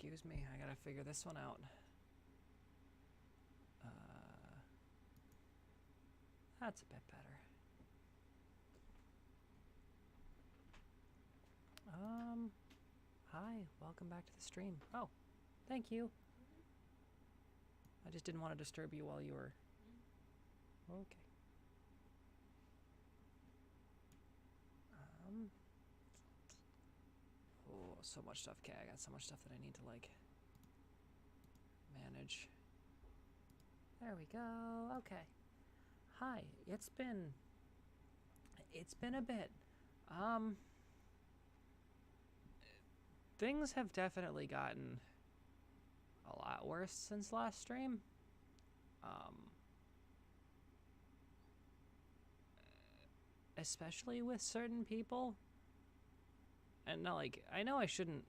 Excuse me, I gotta figure this one out. That's a bit better. Hi, welcome back to the stream. Oh, thank you. I just didn't want to disturb you while you were... Okay. Oh, so much stuff. Okay, I got so much stuff that I need to, like, manage. There we go. Okay. Hi, it's been a bit. Things have definitely gotten a lot worse since last stream. Especially with certain people. And not like, I know I shouldn't,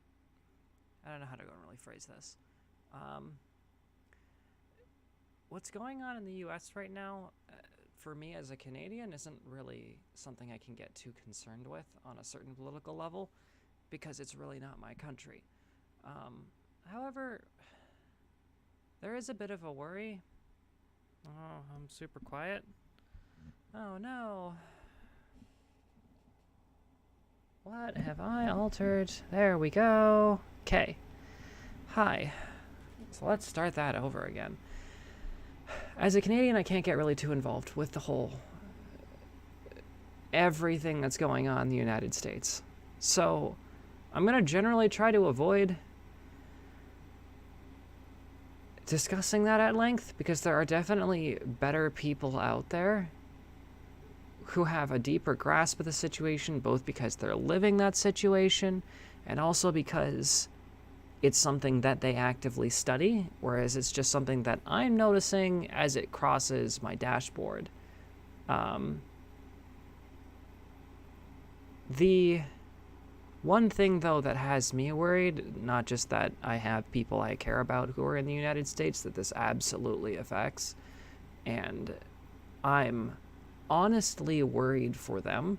I don't know how to really phrase this. What's going on in the US right now, for me as a Canadian, isn't really something I can get too concerned with on a certain political level, because it's really not my country. However, there is a bit of a worry. Oh, I'm super quiet. Oh no. What have I altered? There we go. Okay. Hi. So let's start that over again. As a Canadian, I can't get really too involved with the whole... everything that's going on in the United States. So, I'm going to generally try to avoid discussing that at length, because there are definitely better people out there who have a deeper grasp of the situation, both because they're living that situation and also because it's something that they actively study, whereas it's just something that I'm noticing as it crosses my dashboard. The one thing, though, that has me worried, not just that I have people I care about who are in the United States that this absolutely affects, and I'm honestly worried for them.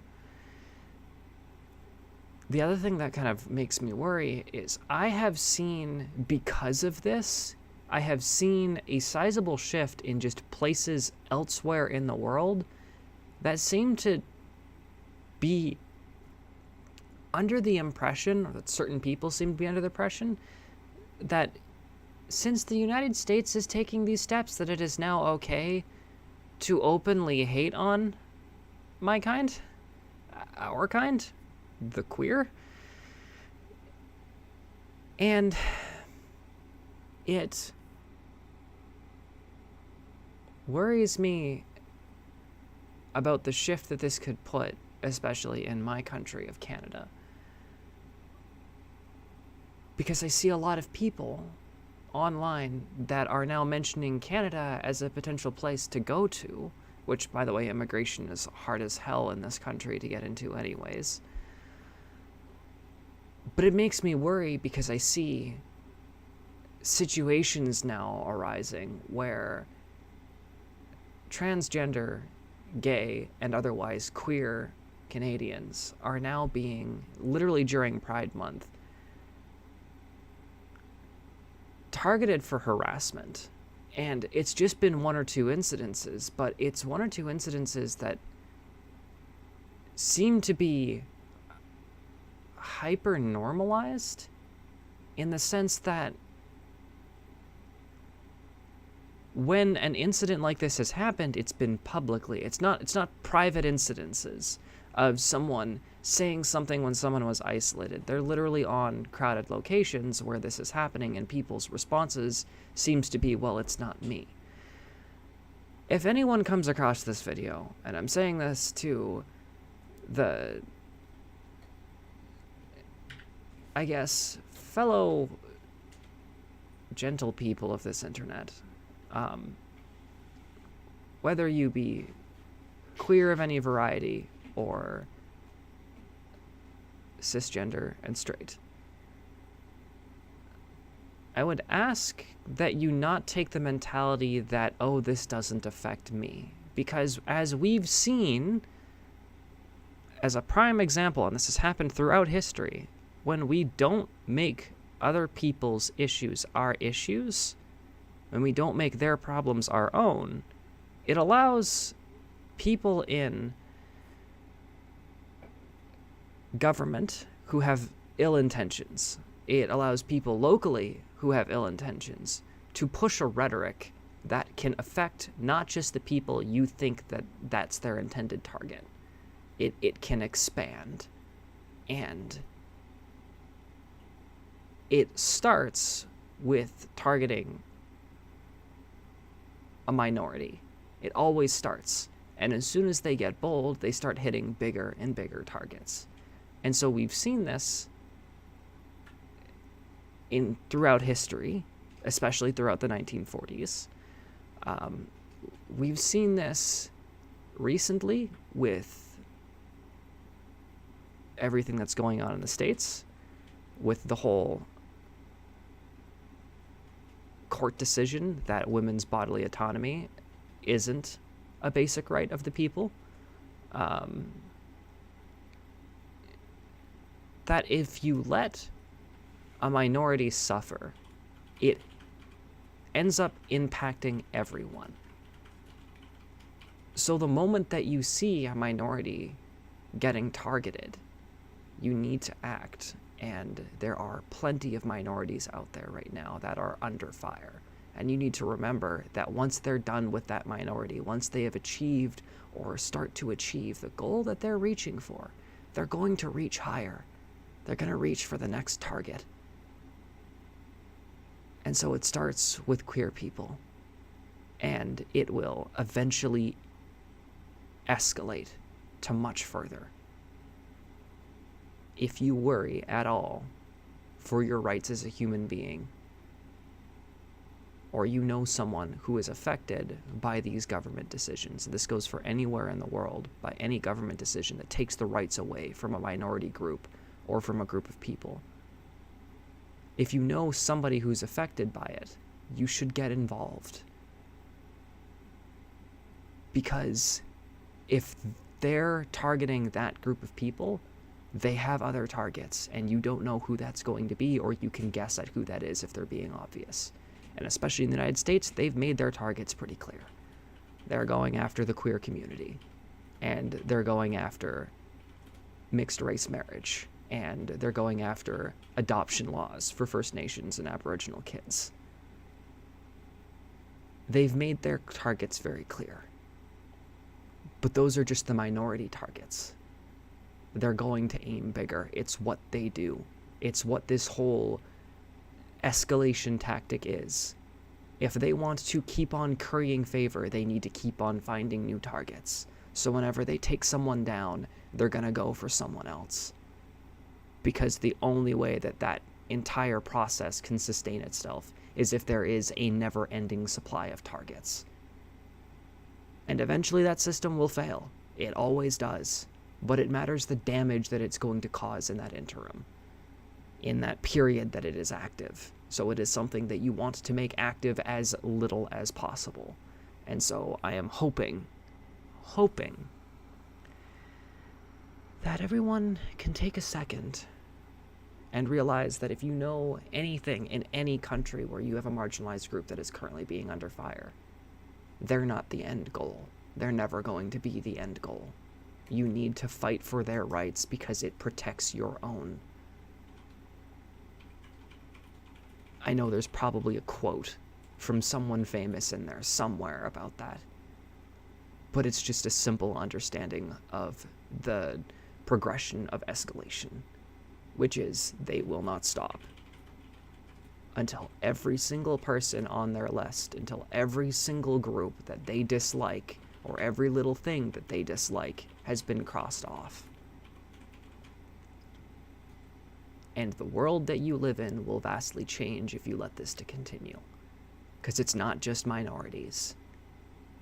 The other thing that kind of makes me worry is I have seen, because of this, I have seen a sizable shift in just places elsewhere in the world that seem to be under the impression, or that certain people seem to be under the impression, that since the United States is taking these steps, that it is now okay to openly hate on my kind, our kind, the queer. And it worries me about the shift that this could put, especially in my country of Canada. Because I see a lot of people online that are now mentioning Canada as a potential place to go to, which, by the way, immigration is hard as hell in this country to get into anyways. But it makes me worry because I see situations now arising where transgender, gay, and otherwise queer Canadians are now being, literally during Pride Month, targeted for harassment. And it's just been one or two incidences, but it's one or two incidences that seem to be hyper normalized in the sense that when an incident like this has happened, it's been publicly. It's not private incidences of someone saying something when someone was isolated. They're literally on crowded locations where this is happening, and people's responses seems to be, well, it's not me. If anyone comes across this video, and I'm saying this to the, I guess, fellow gentle people of this internet, whether you be queer of any variety or cisgender and straight, I would ask that you not take the mentality that, oh, this doesn't affect me. Because as we've seen, as a prime example, and this has happened throughout history, when we don't make other people's issues our issues, when we don't make their problems our own, it allows people in government who have ill intentions, it allows people locally who have ill intentions to push a rhetoric that can affect not just the people you think that that's their intended target. It can expand. And it starts with targeting a minority. It always starts. And as soon as they get bold, they start hitting bigger and bigger targets. And so we've seen this throughout history, especially throughout the 1940s. We've seen this recently with everything that's going on in the States, with the whole court decision that women's bodily autonomy isn't a basic right of the people. That if you let a minority suffer, it ends up impacting everyone. So the moment that you see a minority getting targeted, you need to act. And there are plenty of minorities out there right now that are under fire. And you need to remember that once they're done with that minority, once they have achieved or start to achieve the goal that they're reaching for, they're going to reach higher. They're going to reach for the next target. And so it starts with queer people. And it will eventually escalate to much further. If you worry at all for your rights as a human being, or you know someone who is affected by these government decisions, this goes for anywhere in the world, by any government decision that takes the rights away from a minority group or from a group of people. If you know somebody who's affected by it, you should get involved. Because if they're targeting that group of people, they have other targets, and you don't know who that's going to be, or you can guess at who that is if they're being obvious. And especially in the United States, they've made their targets pretty clear. They're going after the queer community, and they're going after mixed race marriage, and they're going after adoption laws for First Nations and Aboriginal kids. They've made their targets very clear. But those are just the minority targets. They're going to aim bigger. It's what they do. It's what this whole escalation tactic is. If they want to keep on currying favor, they need to keep on finding new targets. So whenever they take someone down, they're going to go for someone else. Because the only way that that entire process can sustain itself is if there is a never-ending supply of targets. And eventually that system will fail. It always does. But it matters the damage that it's going to cause in that interim, in that period that it is active. So it is something that you want to make active as little as possible. And so I am hoping that everyone can take a second and realize that if you know anything in any country where you have a marginalized group that is currently being under fire, they're not the end goal. They're never going to be the end goal. You need to fight for their rights because it protects your own. I know there's probably a quote from someone famous in there somewhere about that. But it's just a simple understanding of the progression of escalation, which is they will not stop until every single person on their list, until every single group that they dislike or every little thing that they dislike has been crossed off. And the world that you live in will vastly change if you let this to continue. Because it's not just minorities.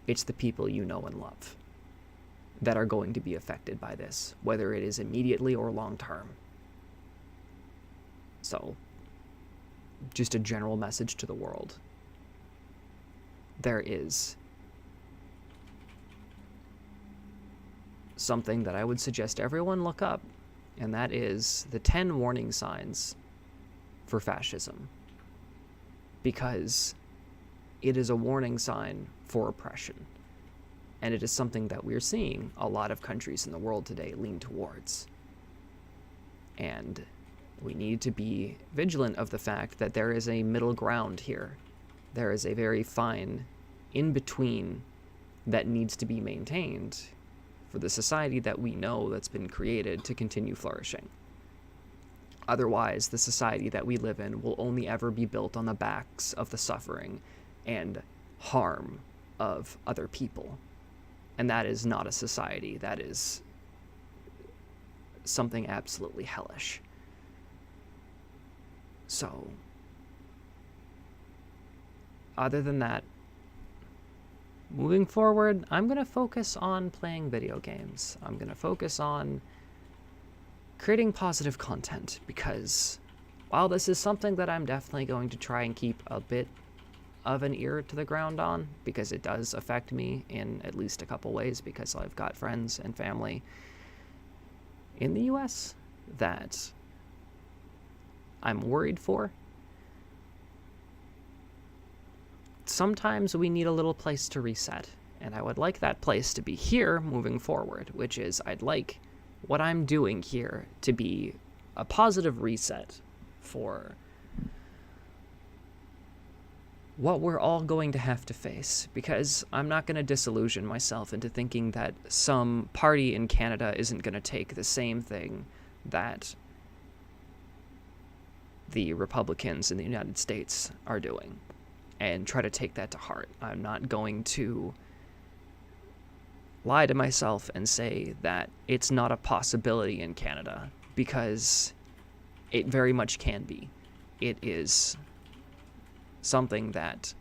It's the people you know and love that are going to be affected by this, whether it is immediately or long term. So, just a general message to the world. There is something that I would suggest everyone look up, and that is the 10 warning signs for fascism, because it is a warning sign for oppression. And it is something that we're seeing a lot of countries in the world today lean towards. And we need to be vigilant of the fact that there is a middle ground here. There is a very fine in-between that needs to be maintained for the society that we know that's been created to continue flourishing. Otherwise, the society that we live in will only ever be built on the backs of the suffering and harm of other people. And that is not a society. That is something absolutely hellish. So, other than that, moving forward, I'm going to focus on playing video games. I'm going to focus on creating positive content, because while this is something that I'm definitely going to try and keep a bit of an ear to the ground on, because it does affect me in at least a couple ways, because I've got friends and family in the US that I'm worried for. Sometimes we need a little place to reset, and I would like that place to be here moving forward, which is I'd like what I'm doing here to be a positive reset for what we're all going to have to face, because I'm not going to disillusion myself into thinking that some party in Canada isn't going to take the same thing that the Republicans in the United States are doing and try to take that to heart. I'm not going to lie to myself and say that it's not a possibility in Canada, because it very much can be. It is something that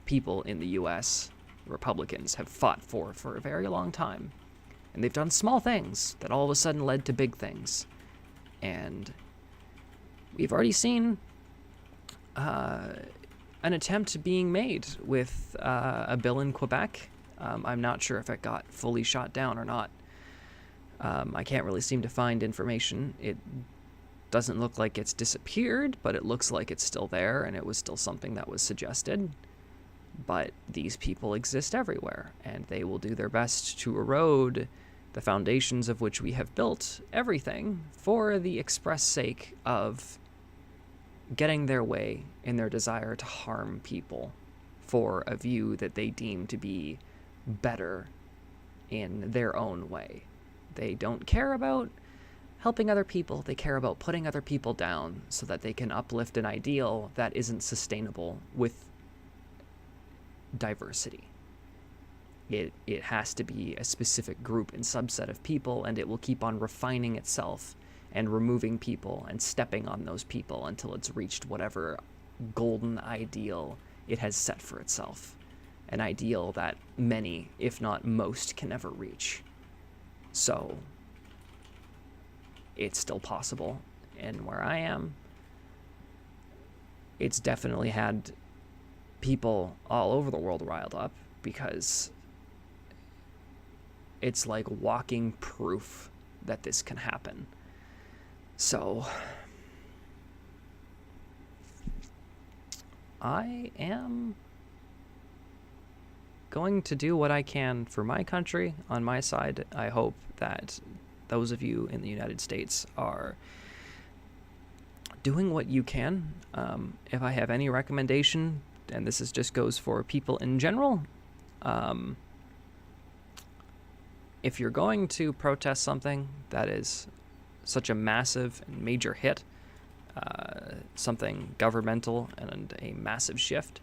people in the US, Republicans, have fought for a very long time. And they've done small things that all of a sudden led to big things. And we've already seen an attempt being made with a bill in Quebec. I'm not sure if it got fully shot down or not. I can't really seem to find information. It doesn't look like it's disappeared, but it looks like it's still there, and it was still something that was suggested. But these people exist everywhere, and they will do their best to erode the foundations of which we have built everything for the express sake of getting their way in their desire to harm people for a view that they deem to be better in their own way. They don't care about helping other people. They care about putting other people down so that they can uplift an ideal that isn't sustainable with diversity. It has to be a specific group and subset of people, and it will keep on refining itself and removing people and stepping on those people until it's reached whatever golden ideal it has set for itself. An ideal that many, if not most, can never reach. So, it's still possible. And where I am, it's definitely had people all over the world riled up, because it's like walking proof that this can happen. So, I am going to do what I can for my country on my side. I hope that those of you in the United States are doing what you can. If I have any recommendation, and this just goes for people in general, if you're going to protest something that is such a massive and major hit, something governmental and a massive shift,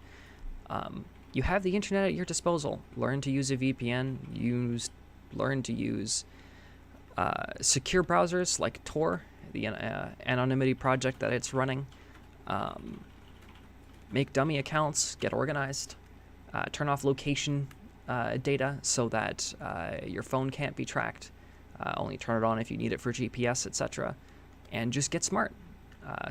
you have the internet at your disposal. Learn to use a VPN. Learn to use secure browsers like Tor, the anonymity project that it's running. Make dummy accounts. Get organized. Turn off location data so that your phone can't be tracked. Only turn it on if you need it for GPS, etc. And just get smart.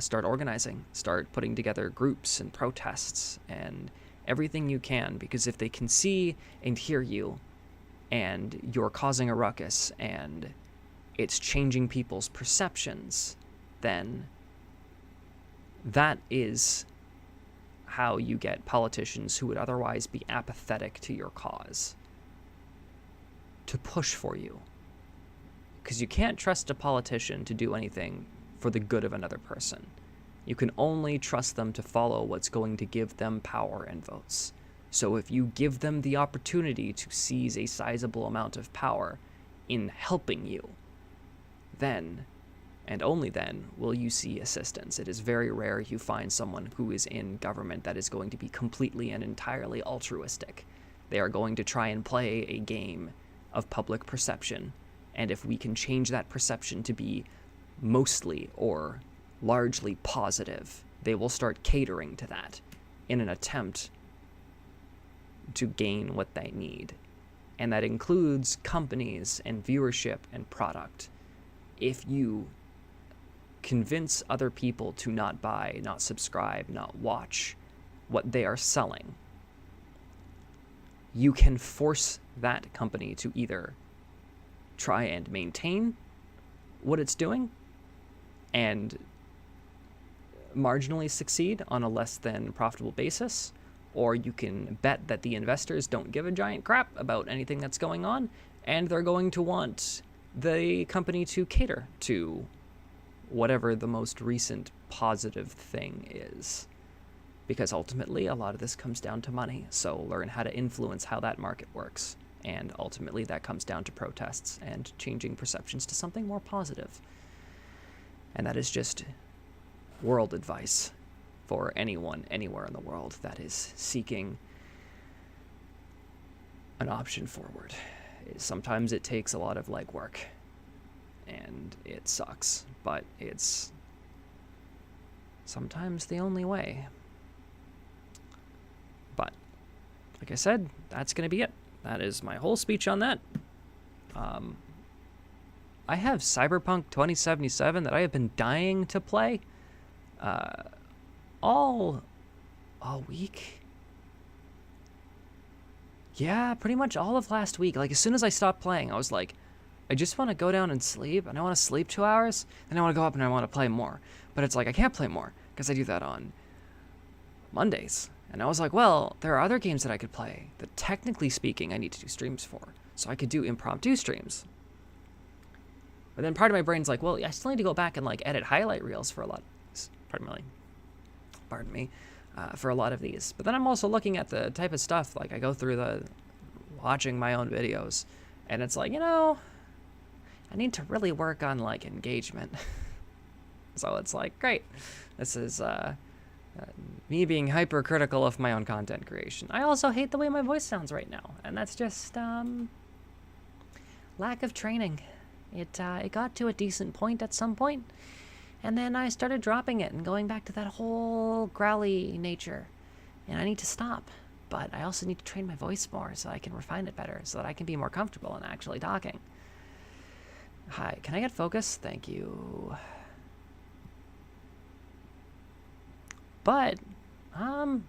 Start organizing. Start putting together groups and protests and everything you can, because if they can see and hear you and you're causing a ruckus and it's changing people's perceptions, then That is how you get politicians who would otherwise be apathetic to your cause to push for you. Because you can't trust a politician to do anything for the good of another person. You can only trust them to follow what's going to give them power and votes. So if you give them the opportunity to seize a sizable amount of power in helping you, then, and only then, will you see assistance. It is very rare you find someone who is in government that is going to be completely and entirely altruistic. They are going to try and play a game of public perception, and if we can change that perception to be mostly or largely positive, they will start catering to that in an attempt to gain what they need. And that includes companies and viewership and product. If you convince other people to not buy, not subscribe, not watch what they are selling, you can force that company to either try and maintain what it's doing and marginally succeed on a less than profitable basis, or you can bet that the investors don't give a giant crap about anything that's going on, and they're going to want the company to cater to whatever the most recent positive thing is. Because ultimately, a lot of this comes down to money, so learn how to influence how that market works. And ultimately, that comes down to protests and changing perceptions to something more positive. And that is just world advice for anyone, anywhere in the world that is seeking an option forward. Sometimes it takes a lot of legwork, and it sucks, but it's sometimes the only way. But, like I said, that's going to be it. That is my whole speech on that. I have Cyberpunk 2077 that I have been dying to play all week. Yeah, pretty much all of last week. Like, as soon as I stopped playing, I was like, I just want to go down and sleep, and I want to sleep 2 hours, and I want to go up and I want to play more. But it's like, I can't play more, because I do that on Mondays. And I was like, well, there are other games that I could play that, technically speaking, I need to do streams for. So I could do impromptu streams. But then part of my brain's like, well, I still need to go back and, like, edit highlight reels for a lot of these. Pardon me. For a lot of these. But then I'm also looking at the type of stuff, like, I go through watching my own videos, and it's like, I need to really work on, like, engagement. So it's like, great. This is, me being hypercritical of my own content creation. I also hate the way my voice sounds right now, and that's just lack of training. It got to a decent point at some point, and then I started dropping it and going back to that whole growly nature, and I need to stop. But I also need to train my voice more so I can refine it better, so that I can be more comfortable in actually talking. Hi, can I get focus? Thank you. But, damn.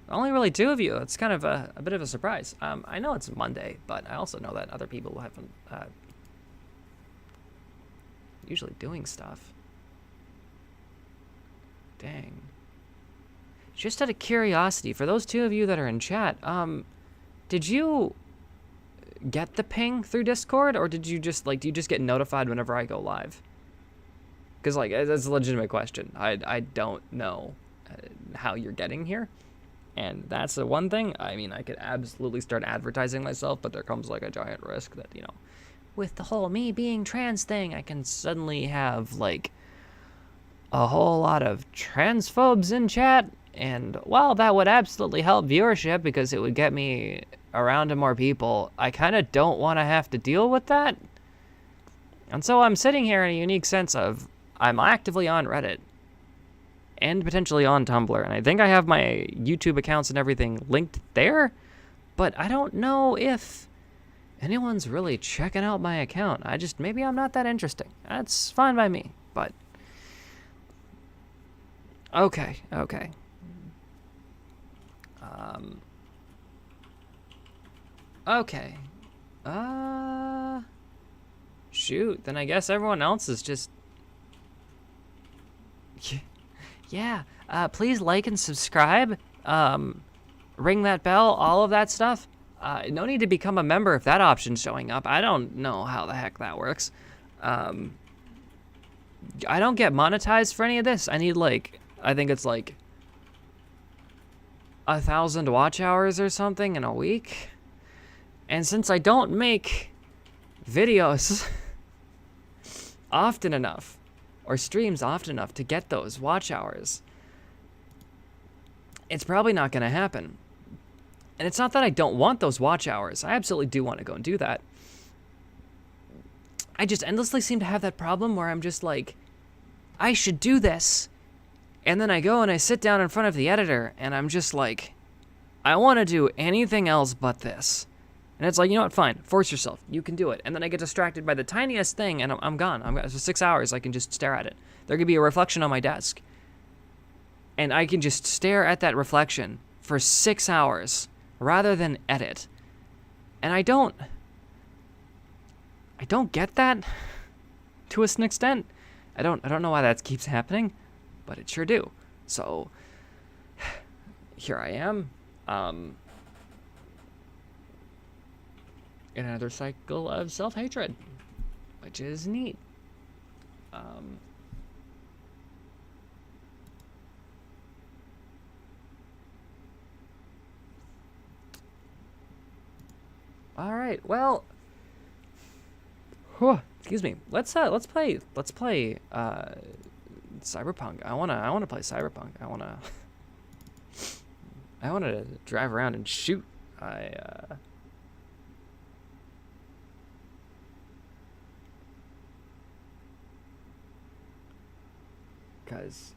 Only really 2 of you. It's kind of a bit of a surprise. I know it's Monday, but I also know that other people haven't, usually doing stuff. Dang. Just out of curiosity, for those 2 of you that are in chat, did you get the ping through Discord, or did you just, like, do you just get notified whenever I go live? Because, like, that's a legitimate question. I don't know how you're getting here. And that's the one thing. I mean, I could absolutely start advertising myself, but there comes, like, a giant risk that, with the whole me being trans thing, I can suddenly have, like, a whole lot of transphobes in chat. And while that would absolutely help viewership because it would get me around to more people, I kind of don't want to have to deal with that. And so I'm sitting here in a unique sense of, I'm actively on Reddit and potentially on Tumblr, and I think I have my YouTube accounts and everything linked there, but I don't know if anyone's really checking out my account. Maybe I'm not that interesting. That's fine by me, but okay. Okay. Shoot, then I guess everyone else is just Yeah, please like and subscribe. Ring that bell, all of that stuff. No need to become a member if that option's showing up. I don't know how the heck that works. I don't get monetized for any of this. I need like, I think it's like 1,000 watch hours or something in a week. And since I don't make videos often enough, or streams often enough to get those watch hours, it's probably not going to happen. And it's not that I don't want those watch hours. I absolutely do want to go and do that. I just endlessly seem to have that problem where I'm just like, I should do this. And then I go and I sit down in front of the editor and I'm just like, I want to do anything else but this. And it's like, you know what, fine, force yourself. You can do it. And then I get distracted by the tiniest thing and I'm gone. For 6 hours, I can just stare at it. There could be a reflection on my desk. And I can just stare at that reflection for 6 hours rather than edit. And I don't get that to a certain extent. I don't know why that keeps happening, but it sure do. So here I am. In another cycle of self-hatred, which is neat. All right, well, excuse me. Let's play Cyberpunk. I wanna play Cyberpunk. I wanna drive around and shoot.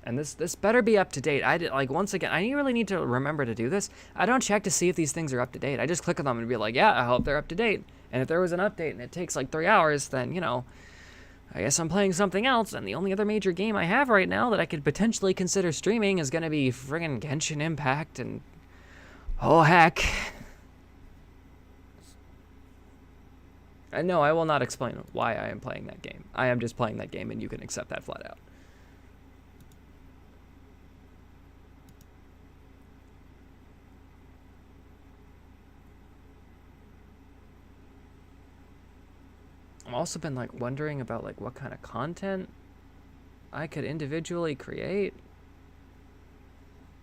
And this better be up to date. Once again, I really need to remember to do this. I don't check to see if these things are up to date. I just click on them and be like, yeah, I hope they're up to date. And if there was an update and it takes like 3 hours, then, you know, I guess I'm playing something else. And the only other major game I have right now that I could potentially consider streaming is going to be friggin' Genshin Impact. And oh, heck. And no, I will not explain why I am playing that game. I am just playing that game and you can accept that flat out. I've also been like wondering about like what kind of content I could individually create.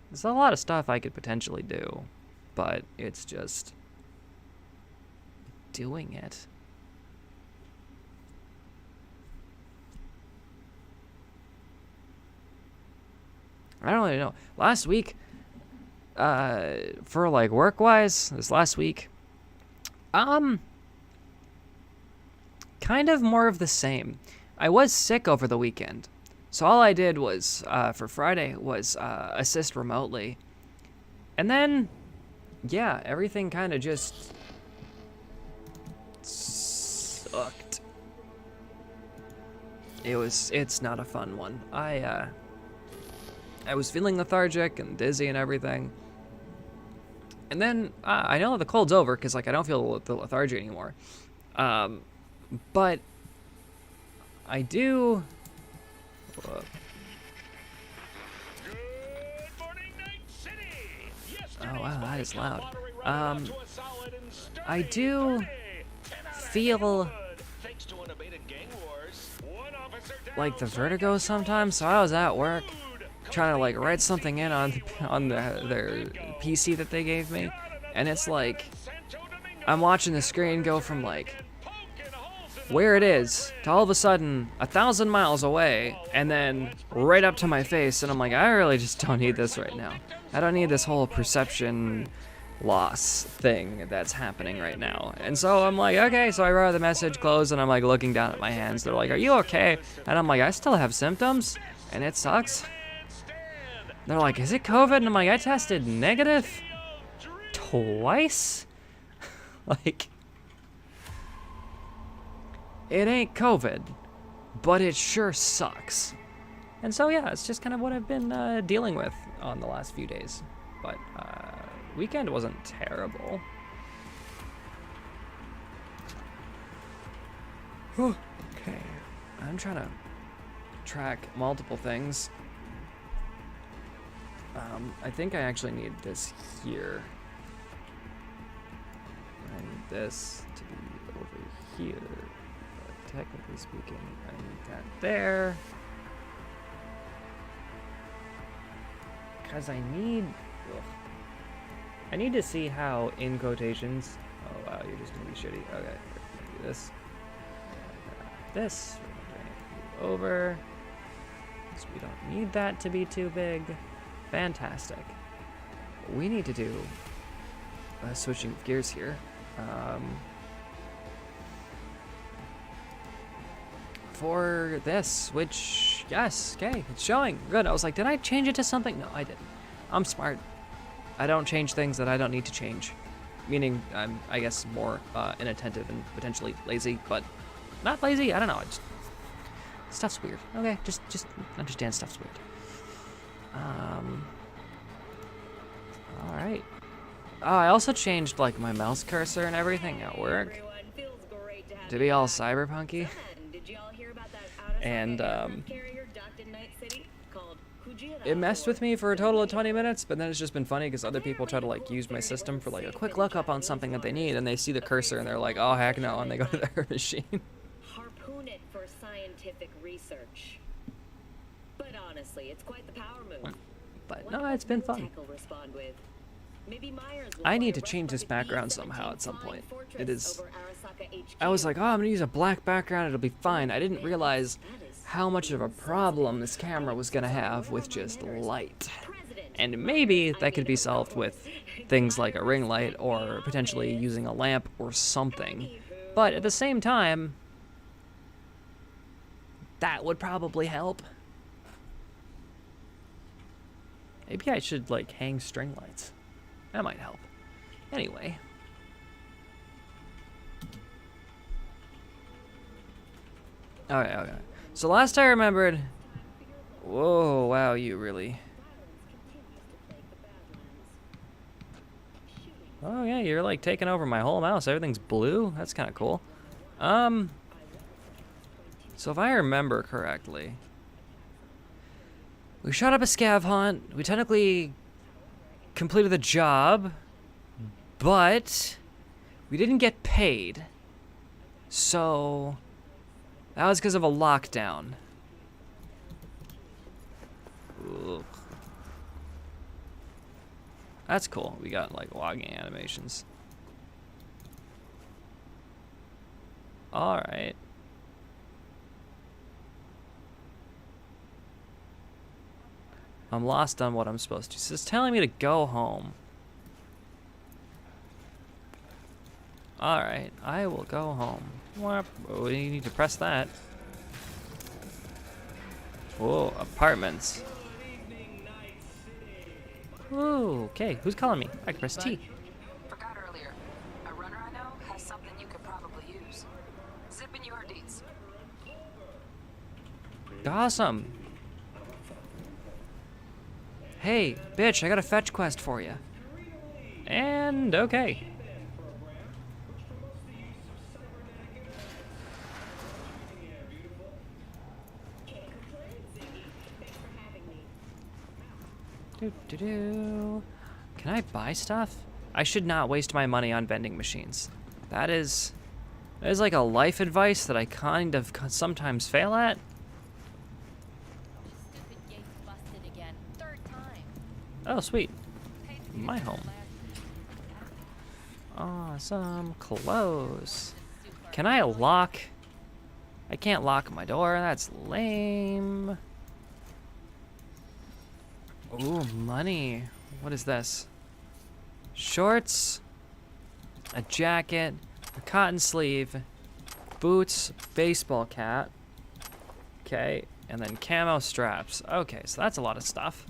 There's a lot of stuff I could potentially do, but it's just doing it. I don't really know. Last week, for like work-wise, this last week, kind of more of the same. I was sick over the weekend, so all I did was, for Friday, was assist remotely. And then, yeah, everything kind of just sucked. It's not a fun one. I was feeling lethargic and dizzy and everything. And then, I know the cold's over, because, like, I don't feel the lethargy anymore. But I do. Oh wow, that is loud. I do feel like the vertigo sometimes. So I was at work trying to like write something in on their PC that they gave me, and it's like I'm watching the screen go from like where it is to all of a sudden 1,000 miles away and then right up to my face, and I'm like, I really just don't need this right now. I don't need this whole perception loss thing that's happening right now. And so I'm like, okay, so I write the message, close, and I'm like looking down at my hands. They're like, are you okay? And I'm like, I still have symptoms and it sucks. They're like, is it COVID? And I'm like, I tested negative twice. Like, it ain't COVID, but it sure sucks. And so, yeah, it's just kind of what I've been dealing with on the last few days. But weekend wasn't terrible. Okay, I'm trying to track multiple things. I think I actually need this here. I need this to be over here. But technically speaking, I need that there. Because I need... Ugh. I need to see how, in quotations... Oh, wow, you're just going to be shitty. Okay, we're going to do this. This. We're going to move over. So we don't need that to be too big. Fantastic. We need to do... switching gears here. For this, which, yes, okay, it's showing. Good. I was like, did I change it to something? No, I didn't. I'm smart. I don't change things that I don't need to change. Meaning, I'm, I guess, more inattentive and potentially lazy, but not lazy. I don't know. Stuff's weird. Okay, just understand stuff's weird. All right. Oh, I also changed like my mouse cursor and everything at work to be all cyberpunky. And it messed with me for a total of 20 minutes, but then it's just been funny because other people try to like use my system for like a quick lookup on something that they need, and they see the cursor and they're like, oh heck no, and they go to their machine. Harpoon it for scientific research. But honestly, it's quite the power move. But no, it's been fun. I need to change this background somehow at some point. It is... I was like, oh, I'm gonna use a black background, it'll be fine. I didn't realize how much of a problem this camera was gonna have with just light. And maybe that could be solved with things like a ring light or potentially using a lamp or something. But at the same time, that would probably help. Maybe I should like hang string lights. That might help. Anyway. Okay. So last I remembered... Whoa, wow, you really... Oh yeah, you're like taking over my whole mouse. Everything's blue. That's kind of cool. So if I remember correctly... We shot up a scav hunt. We technically completed the job, but we didn't get paid. So that was because of a lockdown. Ugh. That's cool. We got like logging animations. All right. I'm lost on what I'm supposed to. So it's telling me to go home. Alright, I will go home. Oh, you need to press that. Whoa, apartments. Whoa, okay, who's calling me? I can press T. Forgot earlier. A runner I know has something you could probably use. Zip in your deeds. Awesome. Hey, bitch, I got a fetch quest for you. And okay. Can I buy stuff? I should not waste my money on vending machines. That is like a life advice that I kind of sometimes fail at. Oh, sweet. My home. Awesome clothes. Can I lock? I can't lock my door. That's lame. Ooh, money. What is this? Shorts, a jacket, a cotton sleeve, boots, baseball cap. Okay, and then camo straps. Okay, so that's a lot of stuff.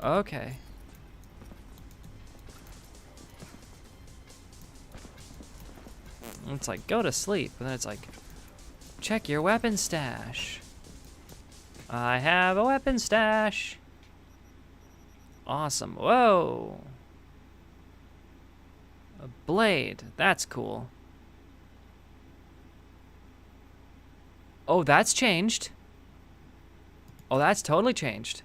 Okay. It's like, go to sleep, and then it's like, check your weapon stash. I have a weapon stash. Awesome. Whoa. A blade. That's cool. Oh, that's changed. Oh, that's totally changed.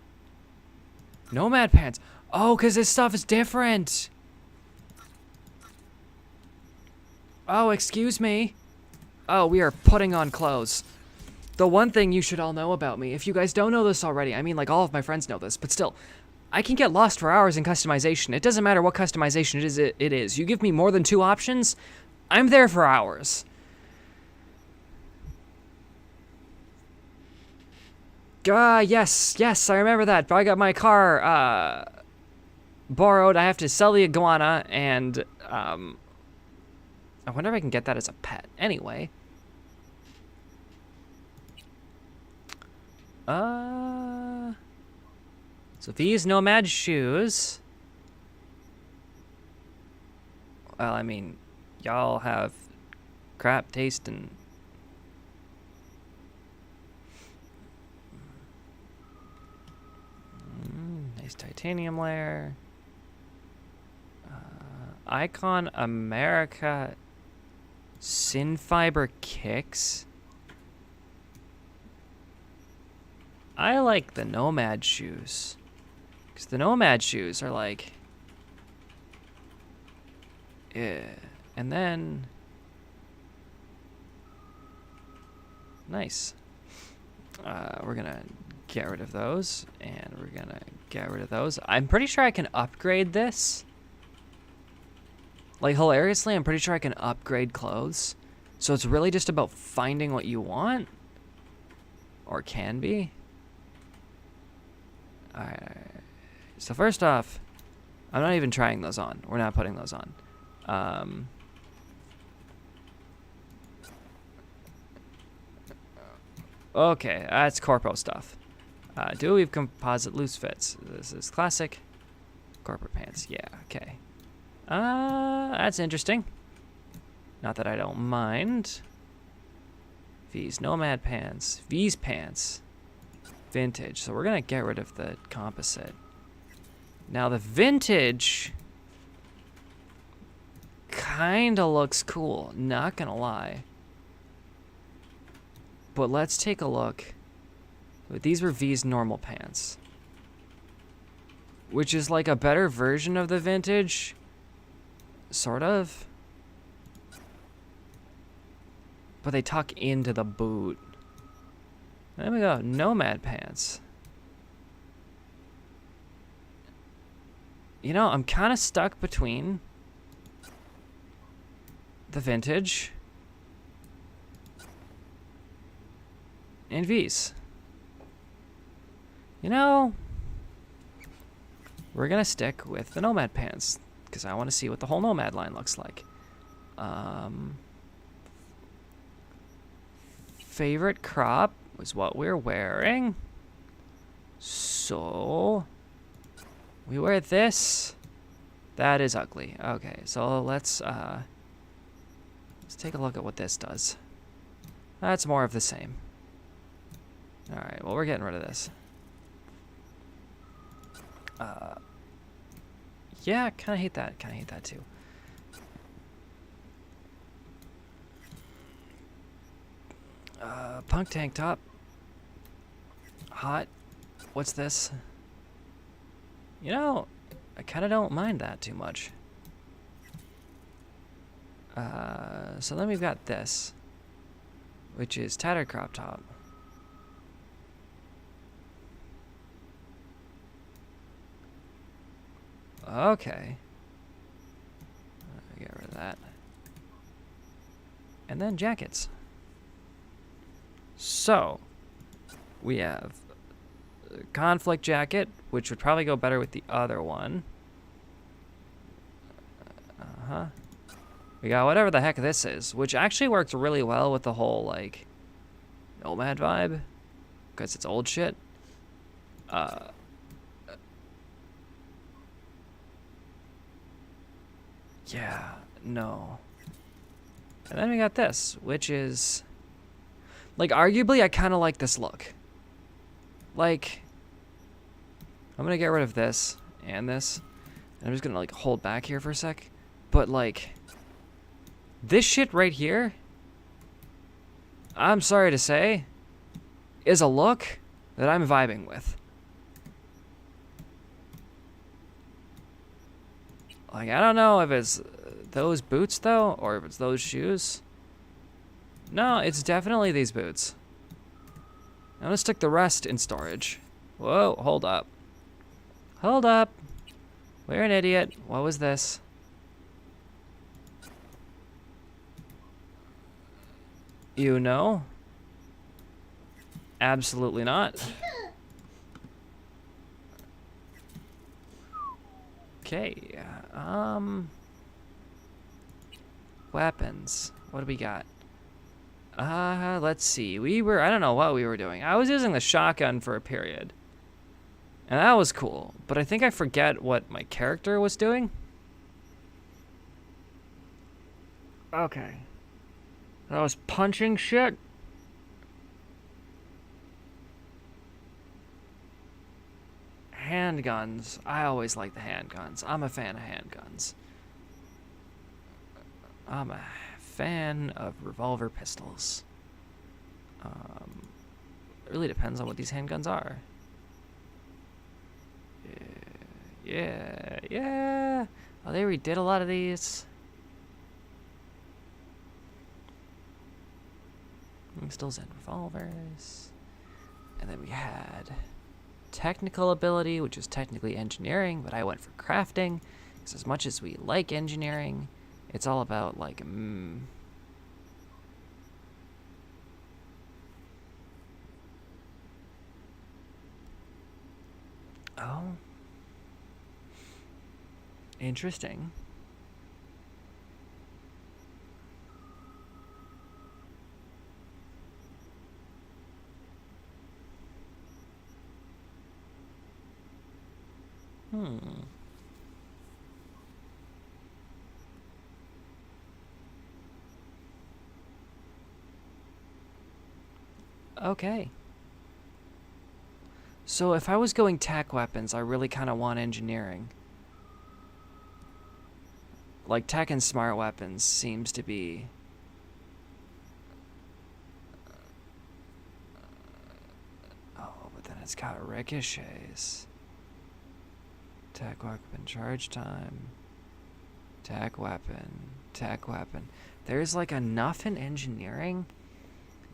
Nomad pants. Oh, because this stuff is different. Oh, excuse me. Oh, we are putting on clothes. The one thing you should all know about me, if you guys don't know this already, I mean, like, all of my friends know this, but still, I can get lost for hours in customization. It doesn't matter what customization it is. You give me more than 2 options, I'm there for hours. Yes, I remember that. I got my car, borrowed. I have to sell the iguana, and, I wonder if I can get that as a pet. Anyway. So these Nomad shoes. Well, I mean, y'all have crap taste and... nice titanium layer. Icon America Synfiber kicks. I like the Nomad shoes. Because the Nomad shoes are like... yeah. And then... nice. We're gonna get rid of those. And we're gonna get rid of those. I'm pretty sure I can upgrade this. Like, hilariously, I'm pretty sure I can upgrade clothes. So it's really just about finding what you want. Or can be. Alright. So first off, I'm not even trying those on. We're not putting those on. Okay, that's corpo stuff. Do weave composite loose fits. This is classic. Corporate pants. Yeah, okay. That's interesting. Not that I don't mind. V's Nomad pants. V's pants. Vintage. So we're gonna get rid of the composite. Now the vintage kinda looks cool, not gonna lie. But let's take a look. These were V's normal pants, which is like a better version of the vintage, sort of. But they tuck into the boot. There we go, Nomad pants. You know, I'm kind of stuck between the vintage and V's. You know, we're gonna stick with the Nomad pants because I want to see what the whole Nomad line looks like. Favorite crop was what we're wearing. So we wear this. That is ugly. Okay, so let's take a look at what this does. That's more of the same. All right, well, we're getting rid of this. Yeah, kind of hate that. Kind of hate that too. Punk tank top. Hot. What's this? You know, I kind of don't mind that too much. So then we've got this, which is tattered crop top. Okay. Get rid of that. And then jackets. So, we have a conflict jacket, which would probably go better with the other one. We got whatever the heck this is, which actually works really well with the whole, like, Nomad vibe, because it's old shit. Yeah, no. And then we got this, which is... like, arguably, I kind of like this look. Like, I'm going to get rid of this and this. And I'm just going to, like, hold back here for a sec. But, like, this shit right here, I'm sorry to say, is a look that I'm vibing with. Like, I don't know if it's those boots, though, or if it's those shoes. No, it's definitely these boots. I'm gonna stick the rest in storage. Whoa, hold up. Hold up. We're an idiot. What was this? You know? Absolutely not. Okay, weapons. What do we got? Let's see. I don't know what we were doing. I was using the shotgun for a period. And that was cool, but I think I forget what my character was doing. Okay. I was punching shit. Handguns. I always like the handguns. I'm a fan of handguns. I'm a fan of revolver pistols. It really depends on what these handguns are. Yeah. Oh, they redid a lot of these. Pistols and revolvers. And then we had technical ability, which is technically engineering, but I went for crafting. Because as much as we like engineering, it's all about like, Oh. Interesting. Okay. So if I was going tac weapons, I really kind of want engineering. Like tech and smart weapons seems to be but then it's got ricochets. Tac weapon charge time. Tac weapon. There's like enough in engineering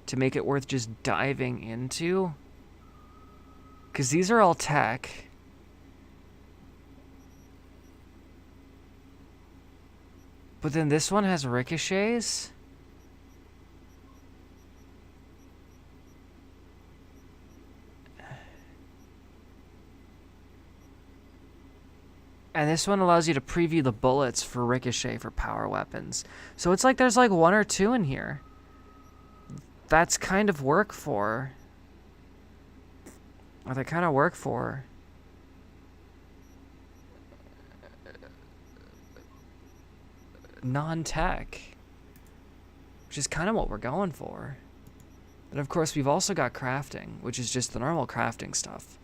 to make it worth just diving into. Because these are all tech. But then this one has ricochets. And this one allows you to preview the bullets for ricochet for power weapons. So it's like there's like one or two in here. That's kind of work for. Or they kind of work for. Non-tech. Which is kind of what we're going for. And of course we've also got crafting, which is just the normal crafting stuff.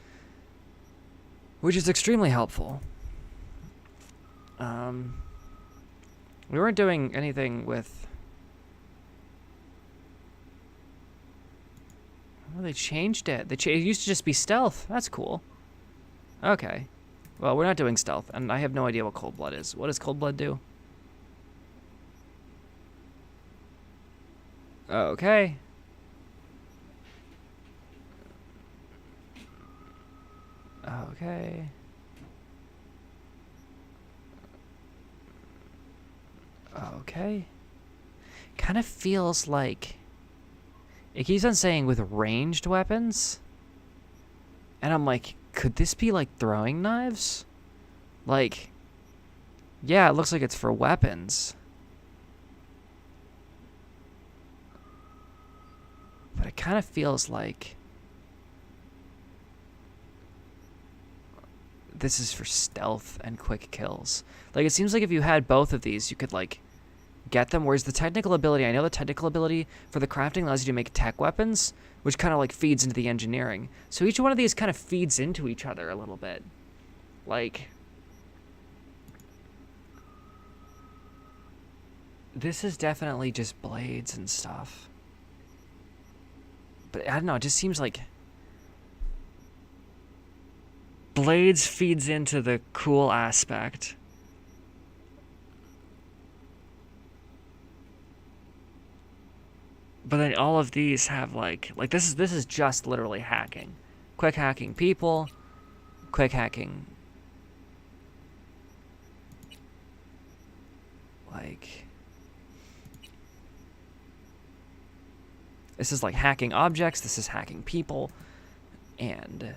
Which is extremely helpful. We weren't doing anything with... Oh, they changed it. It used to just be stealth. That's cool. Okay. Well, we're not doing stealth, and I have no idea what cold blood is. What does cold blood do? Okay. Okay. Okay. Kind of feels like... It keeps on saying with ranged weapons. And I'm like, could this be like throwing knives? Like, yeah, it looks like it's for weapons. But it kind of feels like this is for stealth and quick kills. Like, it seems like if you had both of these, you could, like, get them. Whereas the technical ability, I know the technical ability for the crafting allows you to make tech weapons, which kind of, like, feeds into the engineering. So each one of these kind of feeds into each other a little bit. Like, this is definitely just blades and stuff. But I don't know, it just seems like Blades feeds into the cool aspect. But then all of these have like this is just literally hacking. Quick hacking people, quick hacking like this is like hacking objects, this is hacking people, and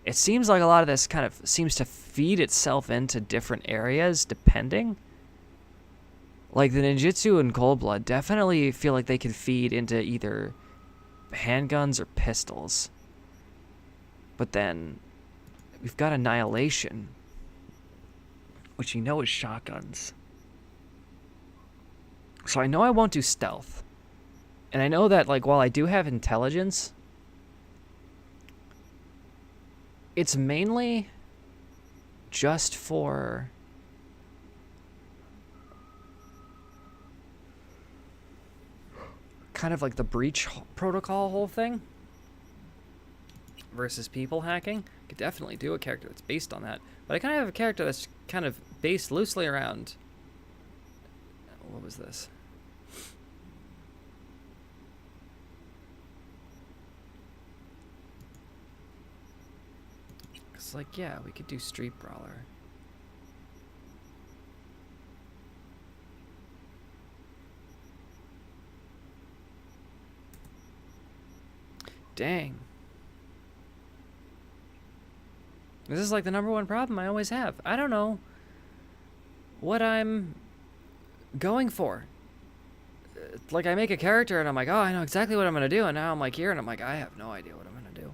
it seems like a lot of this kind of seems to feed itself into different areas depending. Like the ninjutsu and Cold Blood definitely feel like they could feed into either handguns or pistols. But then we've got Annihilation, which you know is shotguns. So I know I won't do stealth. And I know that, like, while I do have intelligence, it's mainly just for kind of like the breach protocol whole thing versus people hacking. Could definitely do a character that's based on that, but I kind of have a character that's kind of based loosely around, what was this? It's like, yeah, we could do Street Brawler. Dang. This is like the #1 problem I always have. I don't know what I'm going for. Like, I make a character and I'm like, oh, I know exactly what I'm going to do. And now I'm like here and I'm like, I have no idea what I'm going to do.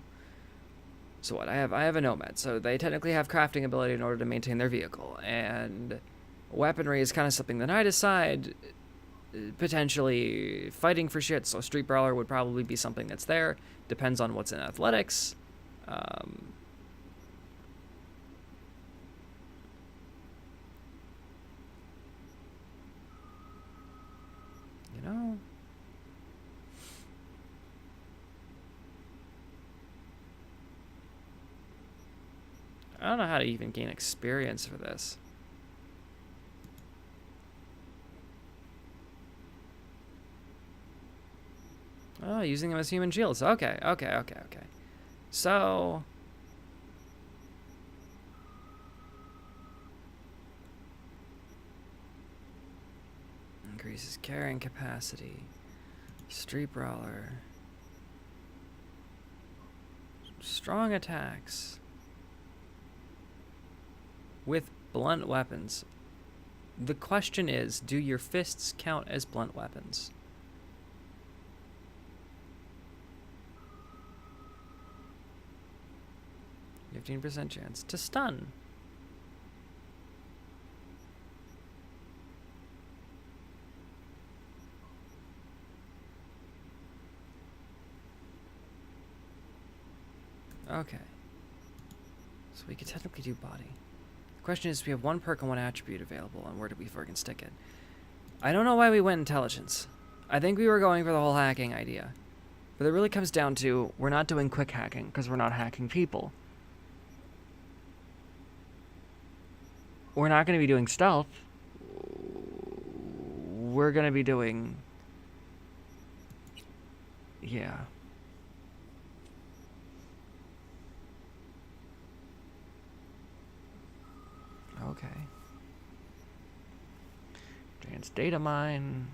So what? I have a Nomad. So they technically have crafting ability in order to maintain their vehicle. And weaponry is kind of something that I decide potentially fighting for shit. So Street Brawler would probably be something that's there. Depends on what's in athletics. You know, I don't know how to even gain experience for this. Oh, using them as human shields. Okay. So increases carrying capacity. Street Brawler. Strong attacks. With blunt weapons. The question is, do your fists count as blunt weapons? You have 15% chance to stun. Okay. So we could technically do body. The question is, we have 1 perk and 1 attribute available, and where do we friggin' stick it? I don't know why we went intelligence. I think we were going for the whole hacking idea. But it really comes down to, we're not doing quick hacking, because we're not hacking people. We're not going to be doing stealth. We're going to be doing... Yeah. Okay. Advanced data mine.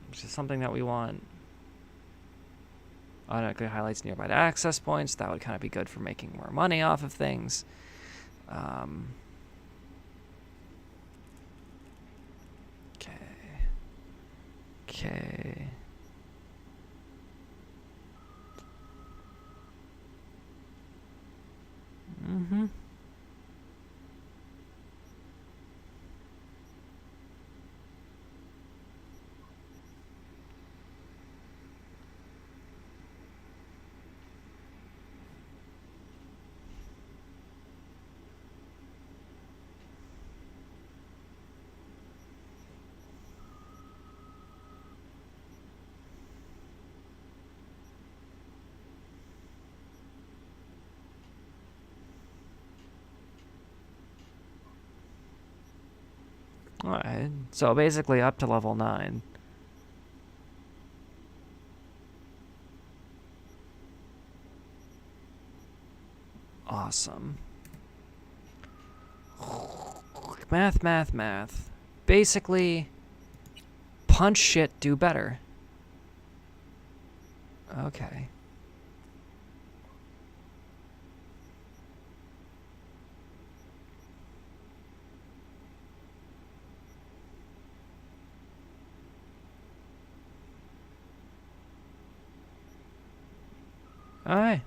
Which is something that we want. Automatically highlights nearby access points. That would kind of be good for making more money off of things. Okay. Mm-hmm. Alright, so basically up to level 9. Awesome. Math, math, math. Basically, punch shit, do better. Okay. Alright.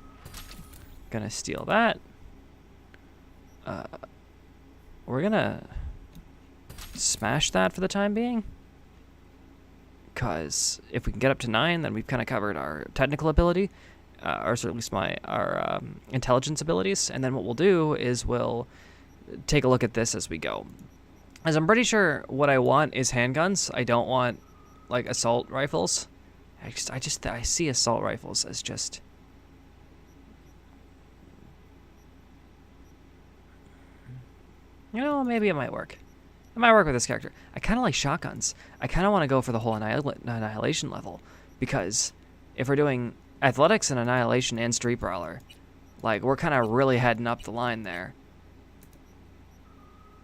Gonna steal that. We're gonna smash that for the time being. Because if we can get up to 9, then we've kind of covered our technical ability, or at least our intelligence abilities. And then what we'll do is we'll take a look at this as we go. As I'm pretty sure what I want is handguns. I don't want like assault rifles. I see assault rifles as just. You know, maybe it might work. It might work with this character. I kind of like shotguns. I kind of want to go for the whole Annihilation level. Because if we're doing Athletics and Annihilation and Street Brawler, like, we're kind of really heading up the line there.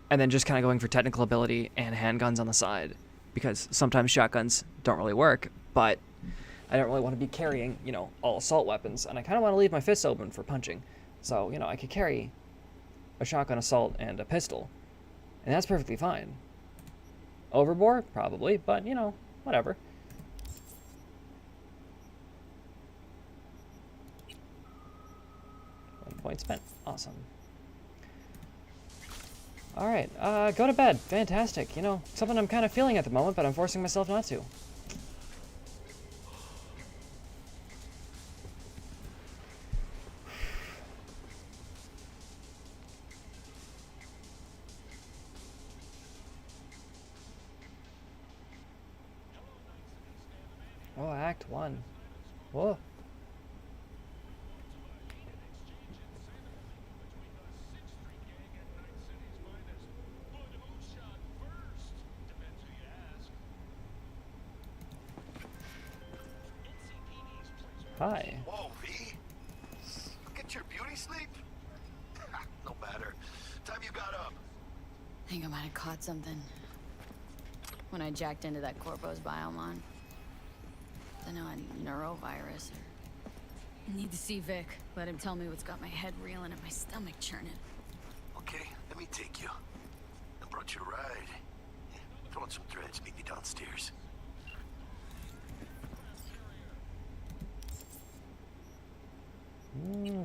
And then just kind of going for technical ability and handguns on the side. Because sometimes shotguns don't really work, but I don't really want to be carrying, you know, all assault weapons. And I kind of want to leave my fists open for punching. So, you know, I could carry a shotgun assault and a pistol. And that's perfectly fine. Overboard? Probably, but, you know, whatever. One point spent. Awesome. Alright, go to bed. Fantastic. You know, something I'm kind of feeling at the moment, but I'm forcing myself not to. Oh, Act 1. Whoa. Hi. Whoa, V. Get your beauty sleep? No matter. Time you got up. Think I might have caught something when I jacked into that Corpo's biomon. I know a neurovirus or... Need to see Vic. Let him tell me what's got my head reeling and my stomach churning. Okay, let me take you. I brought you a ride. Throw on some threads, meet me downstairs.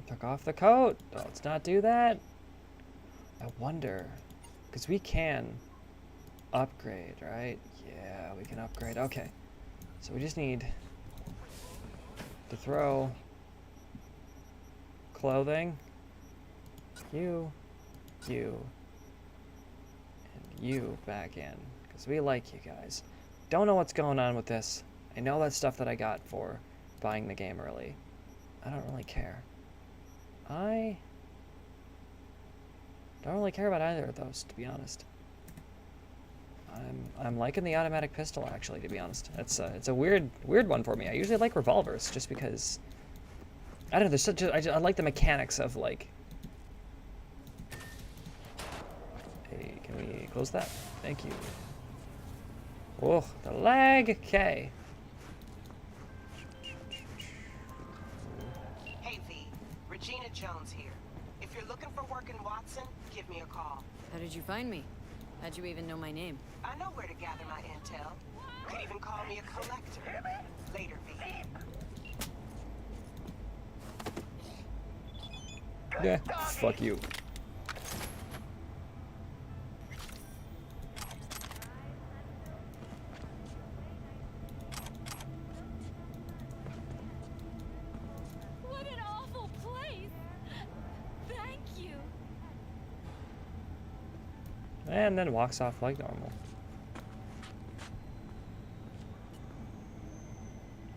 Took off the coat. Oh, let's not do that. I wonder, because we can upgrade, right? Yeah, we can upgrade. Okay. So we just need to throw clothing, you, and you back in, because we like you guys. Don't know what's going on with this. I know that's stuff that I got for buying the game early. I don't really care. I don't really care about either of those, to be honest. I'm liking the automatic pistol, actually, to be honest. It's a weird one for me. I usually like revolvers just because I don't know. There's such a, I like the mechanics of like. Hey, can we close that? Thank you. Oh, the lag. Okay. Hey V, Regina Jones here. If you're looking for work in Watson, give me a call. How did you find me? How'd you even know my name? I know where to gather my intel. You could even call me a collector. Later, V. Yeah, fuck you. What an awful place! Thank you! And then walks off like normal.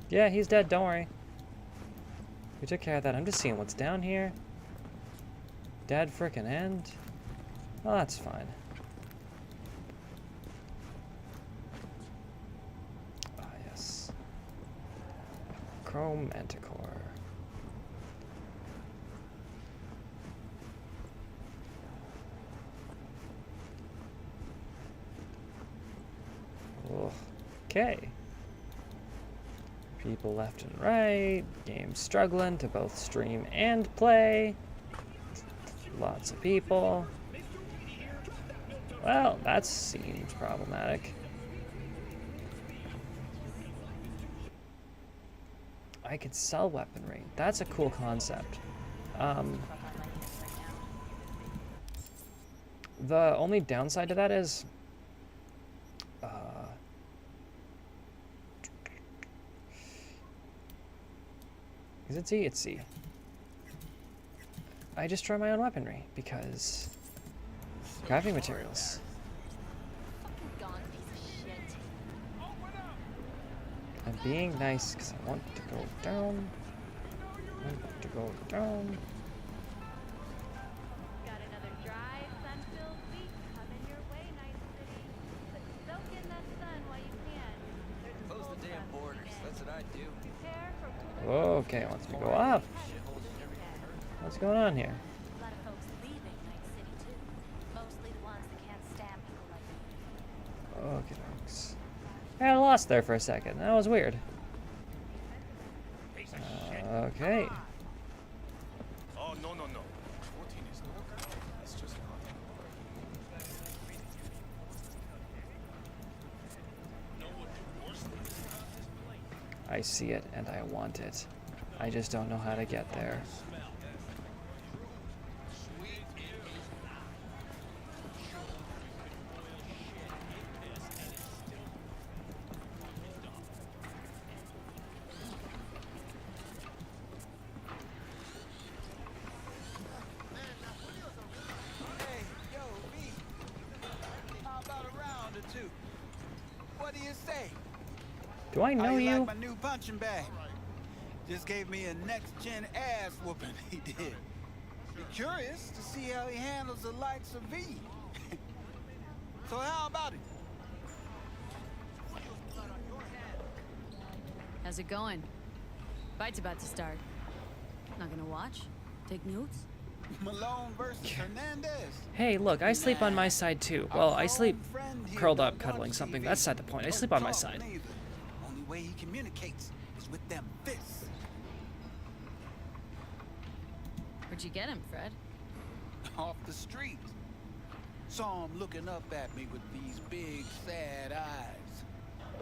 Yeah, he's dead, don't worry. We took care of that. I'm just seeing what's down here. Dead frickin' end. Well, that's fine. Chrome Manticore. Okay. People left and right. Game struggling to both stream and play. Lots of people. Well, that seems problematic. I could sell weaponry. That's a cool concept. The only downside to that is it C? It's C. I destroy my own weaponry because crafting materials. Fucking gone piece of shit. I'm being nice because I want to go down. I want to go down. Got another dry, sun-filled week coming your way, Night City. But soak in that sun while you can. There's a Close cold the damn front borders. coming in. That's what I do. Prepare for cooler Okay, wants me to go up. What's going on here? A lot of folks leaving Night City too. Mostly the ones that can't stand people like me. Okay, folks. I got lost there for a second. That was weird. Okay. Oh, no, no, no. 14 is no. It's just I see it and I want it. I just don't know how to get there. Hey, yo, V. How about a round or two? What do you say? Do I know How you you? like my new punching bag? Just gave me a next-gen ass whooping, he did. Be curious to see how he handles the likes of V. So how about it? How's it going? Fight's about to start. Not gonna watch? Take notes? Malone versus Hernandez. Hey, look, I sleep on my side too. Well, I sleep curled up, cuddling something. That's not the point. I sleep on my side. Only way he communicates is with them fists. Where'd you get him, Fred? Off the street. Saw him looking up at me with these big, sad eyes.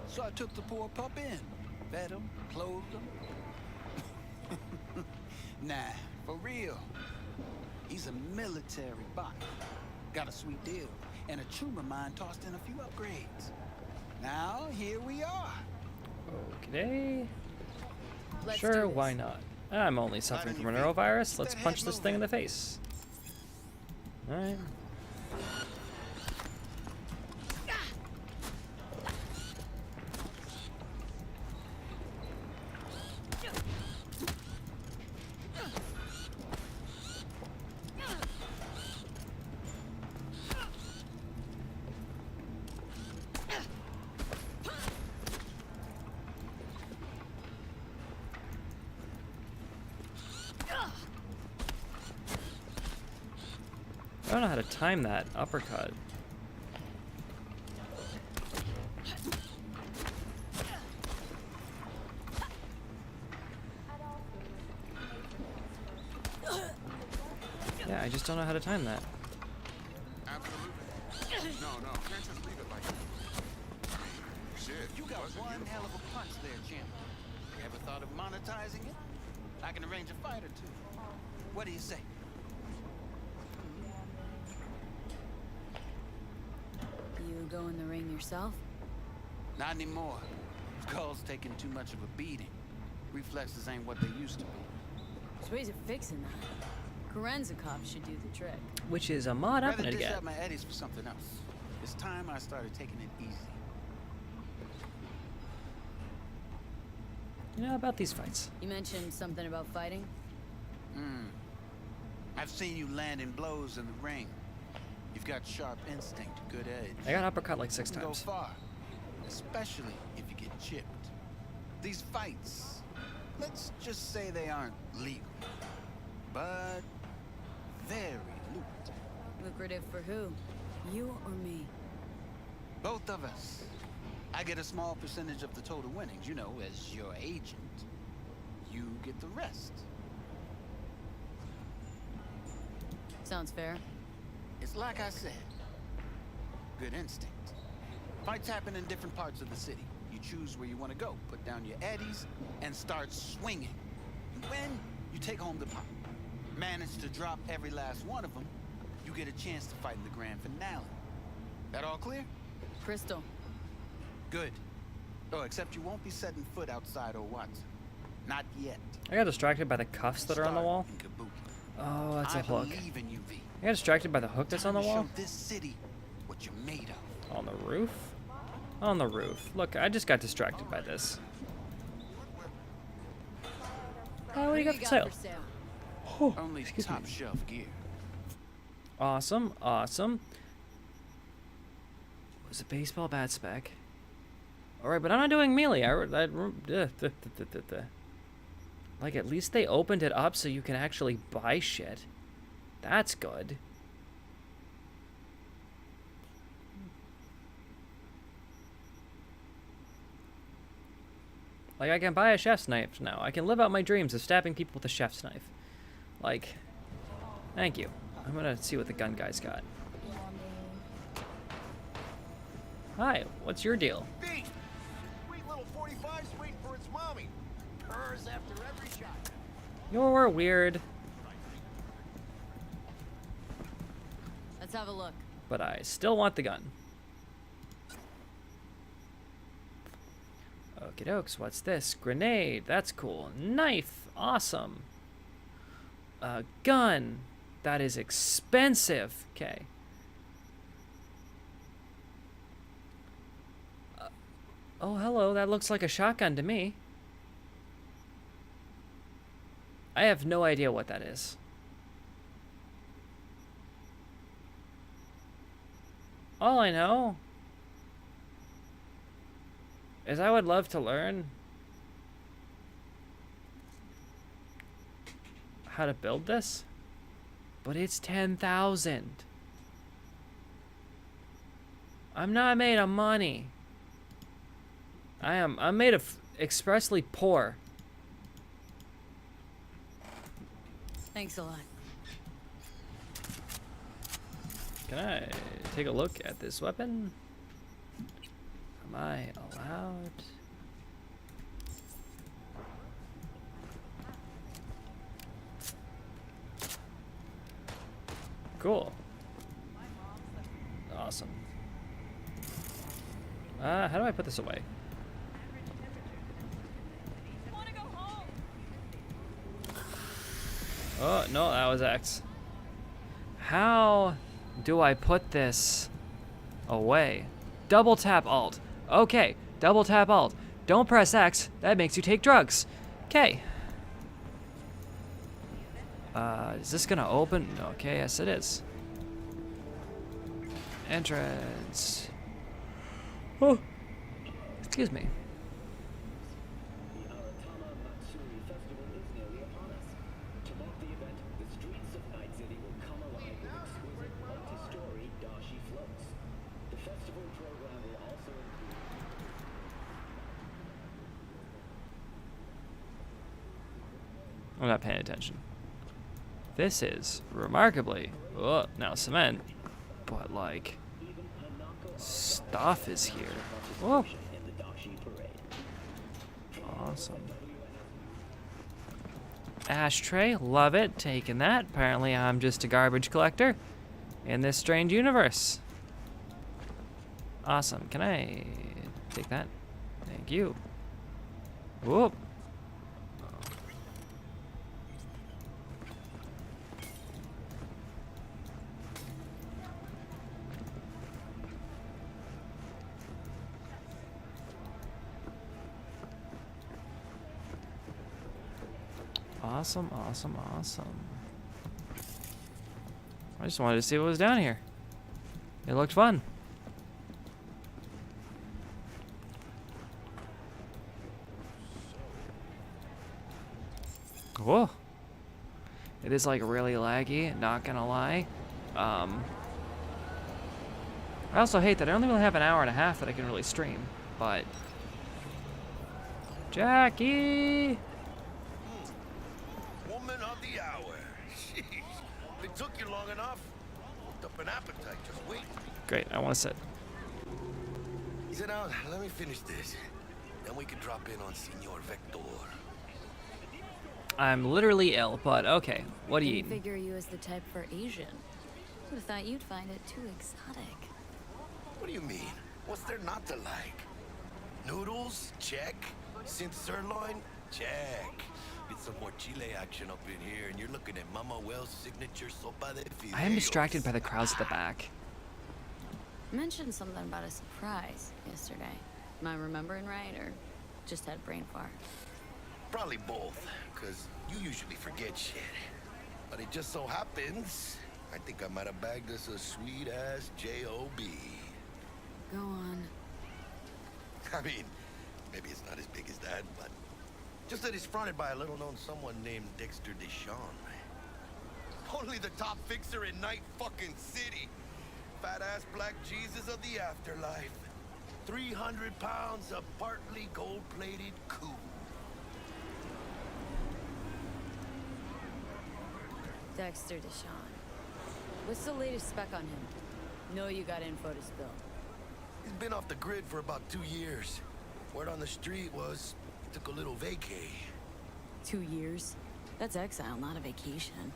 So I took the poor pup in. Fed him, clothed him. Nah, for real. He's a military bot. Got a sweet deal. And a tumor mine tossed in a few upgrades. Now, here we are. Okay. Let's Sure, do this. why not? I'm only suffering from a neurovirus. Let's punch this thing in the face. Alright. I don't know how to time that uppercut. Yeah, I just don't know how to time that. Absolutely. No, can't just leave it like that. Shit. You got one hell of a punch there, champ. Ever thought of monetizing it? I can arrange a fight or two. What do you say? You go in the ring yourself? Not anymore. Skull's taking too much of a beating. Reflexes ain't what they used to be. There's ways of fixing that. Korenzakov should do the trick. Which is a mod I'm Rather gonna dish get. out my eddies for something else. It's time I started taking it easy. You know about these fights. You mentioned something about fighting? I've seen you landing blows in the ring. You've got sharp instinct, good edge. I got uppercut like 6 You can times. go far, especially if you get chipped. These fights, let's just say they aren't legal, but very lucrative. Lucrative for who? You or me? Both of us. I get a small percentage of the total winnings, you know, as your agent. You get the rest. Sounds fair. It's like I said. Good instinct. Fights happen in different parts of the city. You choose where you want to go, put down your eddies, and start swinging. You win, you take home the pot. Manage to drop every last one of them, you get a chance to fight in the grand finale. That all clear? Crystal. Good. Oh, except you won't be setting foot outside Watson. Not yet. I got distracted by the cuffs that are on the wall. Start in Kabuki. Oh, that's a I hook. believe in you, V. I got distracted by the hook that's on the Time to wall. show this city what you're made of. On the roof? On the roof. Look, I just got distracted by this. Oh, what do you got for sale? Oh, Only excuse me. top shelf gear. Awesome, awesome. Was a baseball bat spec. Alright, but I'm not doing melee. Like, at least they opened it up so you can actually buy shit. That's good. Like, I can buy a chef's knife now. I can live out my dreams of stabbing people with a chef's knife. Like, thank you. I'm gonna see what the gun guy's got. Hi, what's your deal? Beat! Sweet little 45's waiting for its mommy. Purrs after every shot. You're weird, Let's have a look. but I still want the gun. Okie dokes, what's this? Grenade, that's cool. Knife, awesome. A gun, that is expensive. Okay. Oh, hello, that looks like a shotgun to me. I have no idea what that is. All I know is I would love to learn how to build this, but it's 10,000. I'm not made of money. I'm made of expressly poor. Thanks a lot. Can I take a look at this weapon? Am I allowed? Cool. Awesome. How do I put this away? Oh, no, that was X. How do I put this away? Double tap Alt. Okay, double tap Alt. Don't press X. That makes you take drugs. Okay. Is this gonna open? Okay, yes it is. Entrance. Oh, excuse me. I'm not paying attention. This is remarkably, oh, now cement, but like, stuff is here. Oh. Awesome. Ashtray, love it, taking that. Apparently I'm just a garbage collector in this strange universe. Awesome, can I take that? Thank you. Whoop. Awesome, awesome, awesome. I just wanted to see what was down here. It looked fun. whoa. It is like really laggy, not gonna lie. I also hate that I only really have an hour and a half that I can really stream, but... Jackie! Woman of the hour. Jeez. It took you long enough. Worked up an appetite, just wait. Great, I want to sit. Sit down, let me finish this. Then we can drop in on Senor Vector. I'm literally ill, but okay. What are you Didn't eating? figure you as the type for Asian. Would have thought you'd find it too exotic. What do you mean? What's there not to like? Noodles? Check. Synth sirloin? Check. Get some more Chile action up in here, and you're looking at Mama Wells' signature sopa de fideos. I am distracted by the crowds at the back. Mentioned something about a surprise yesterday. Am I remembering right, or just had brain fart? Probably both, because you usually forget shit. But it just so happens, I think I might have bagged us a sweet-ass J.O.B. Go on. I mean, maybe it's not as big as that, but just that it's fronted by a little-known someone named Dexter Deshawn. Only the top fixer in Night fucking City. Fat-ass black Jesus of the afterlife. 300 pounds of partly gold-plated coup. Dexter Deshawn. What's the latest spec on him? Know you got info to spill. He's been off the grid for about 2 years. Word on the street was he took a little vacay. 2 years? That's exile, not a vacation.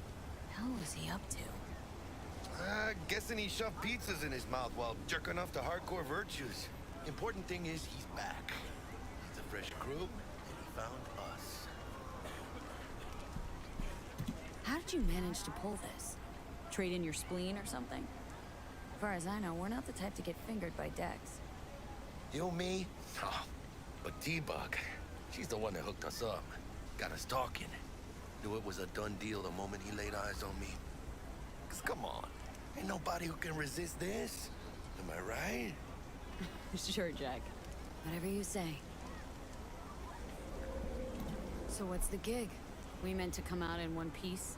Hell was he up to? Guessing he shoved pizzas in his mouth while jerking off to hardcore virtues. Important thing is he's back. It's a fresh crew, and he found us. How did you manage to pull this? Trade in your spleen or something? As far as I know, we're not the type to get fingered by Dex. You, me? Oh, but T-Bug, she's the one that hooked us up. Got us talking. Knew it was a done deal the moment he laid eyes on me. 'Cause come on, ain't nobody who can resist this. Am I right? Sure, Jack. Whatever you say. So what's the gig? We meant to come out in one piece?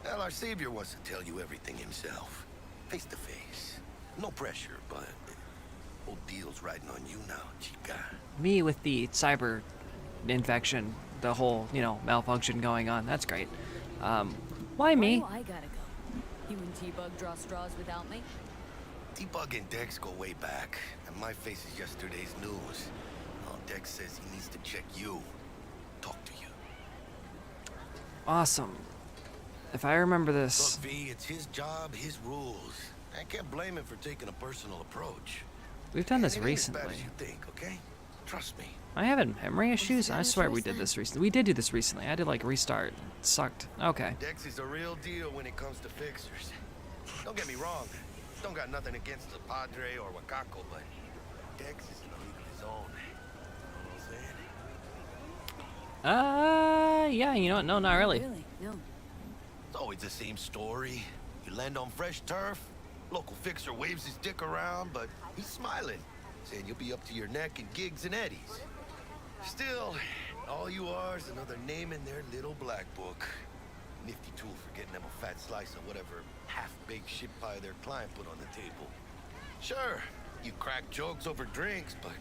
Well, our savior wants to tell you everything himself. Face to face. No pressure, but whole deal's riding on you now, chica. Me with the cyber infection, the whole, malfunction going on. That's great. Why me? Why do I gotta go? You and T-Bug draw straws without me? T-Bug and Dex go way back, and my face is yesterday's news. Now Dex says he needs to check you. Talk to you. Awesome. If I remember Look, this... V, it's his job, his rules. I can't blame him for taking a personal approach. We've done this And it ain't as bad recently. as you think, okay? Trust me. I having memory issues? got I a swear we choice did then? this recently. We did do this recently. I had to, restart. It sucked. Okay. Dex is a real deal when it comes to fixers. Don't get me wrong. Don't got nothing against the Padre or Wakako, but Dex is in a league of his own. You know what I'm saying? Yeah, you know what? No, not really. No. It's always the same story. You land on fresh turf, local fixer waves his dick around, but he's smiling, saying you'll be up to your neck in gigs and eddies. Still, all you are is another name in their little black book. Nifty tool for getting them a fat slice of whatever half-baked shit pie their client put on the table. Sure, you crack jokes over drinks, but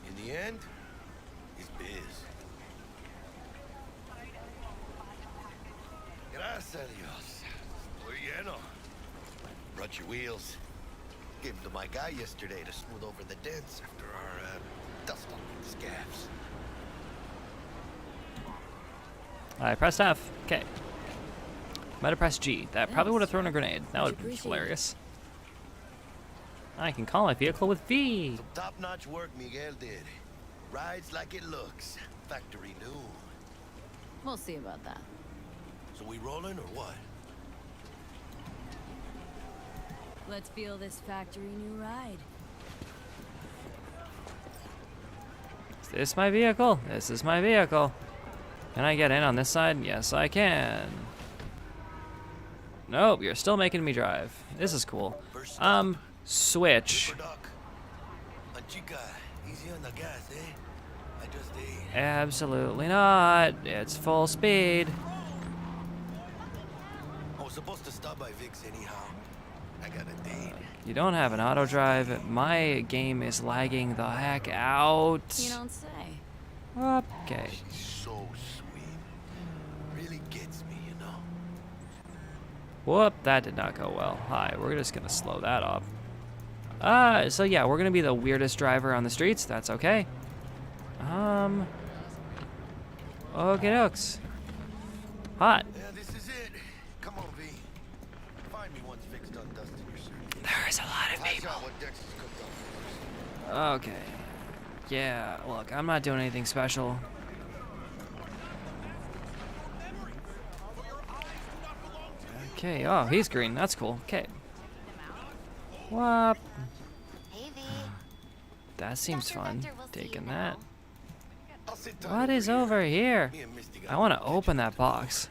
in the end, it's biz. Gracias, Dios. Muy lleno. Brought your wheels. Gave them to my guy yesterday to smooth over the dents after our dust on the scabs. I pressed F. Okay. Might have pressed G. That probably would have thrown a grenade. That would have been Appreciate it. hilarious. I can call my vehicle with V. Some top-notch work Miguel did. Rides like it looks. Factory new. We'll see about that. So we rolling or what? Let's feel this factory new ride. Is this my vehicle? This is my vehicle. Can I get in on this side? Yes, I can. Nope, you're still making me drive. This is cool. Switch. Super Doc. And chica, easy on the gas, eh? I just ate. Absolutely not. It's full speed. I was supposed to stop by Vic's anyhow. I got a date. You don't have an auto drive. My game is lagging the heck out. You don't say. Okay. She's so sweet. Really gets me, you know. Whoop, that did not go well. Hi, we're just gonna slow that up. So yeah, we're gonna be the weirdest driver on the streets. That's okay. Okay, dokes. Hot. Yeah, this is it. Come on, V. Find me once Vic's done dusting your suit. There's a lot of Find people. out what Dexter's cooked up first. Okay. Yeah, look, I'm not doing anything special. Okay, oh, he's green. That's cool. Okay. Whoop. Hey, V. That seems Dr. fun. Vector will see Taking you that. now. I'll sit down What is here. over here? Me and Misty got I want a to little open kitchen that box.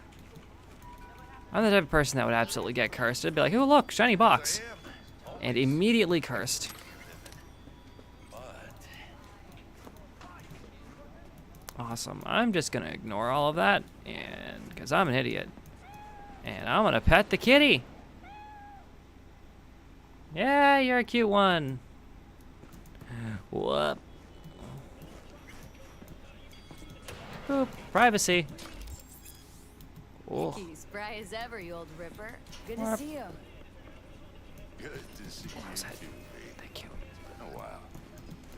I'm the type of person that would absolutely get cursed. I'd be like, oh, look, shiny box. I am. And immediately cursed. Awesome. I'm just going to ignore all of that. And because I'm an idiot. And I'm going to pet the kitty. Yeah, you're a cute one. Whoop. Boop. Privacy. Oh. You spry as ever, you old ripper. Good to What? see you. Good to see you was that? too, V. Thank you. Oh, wow.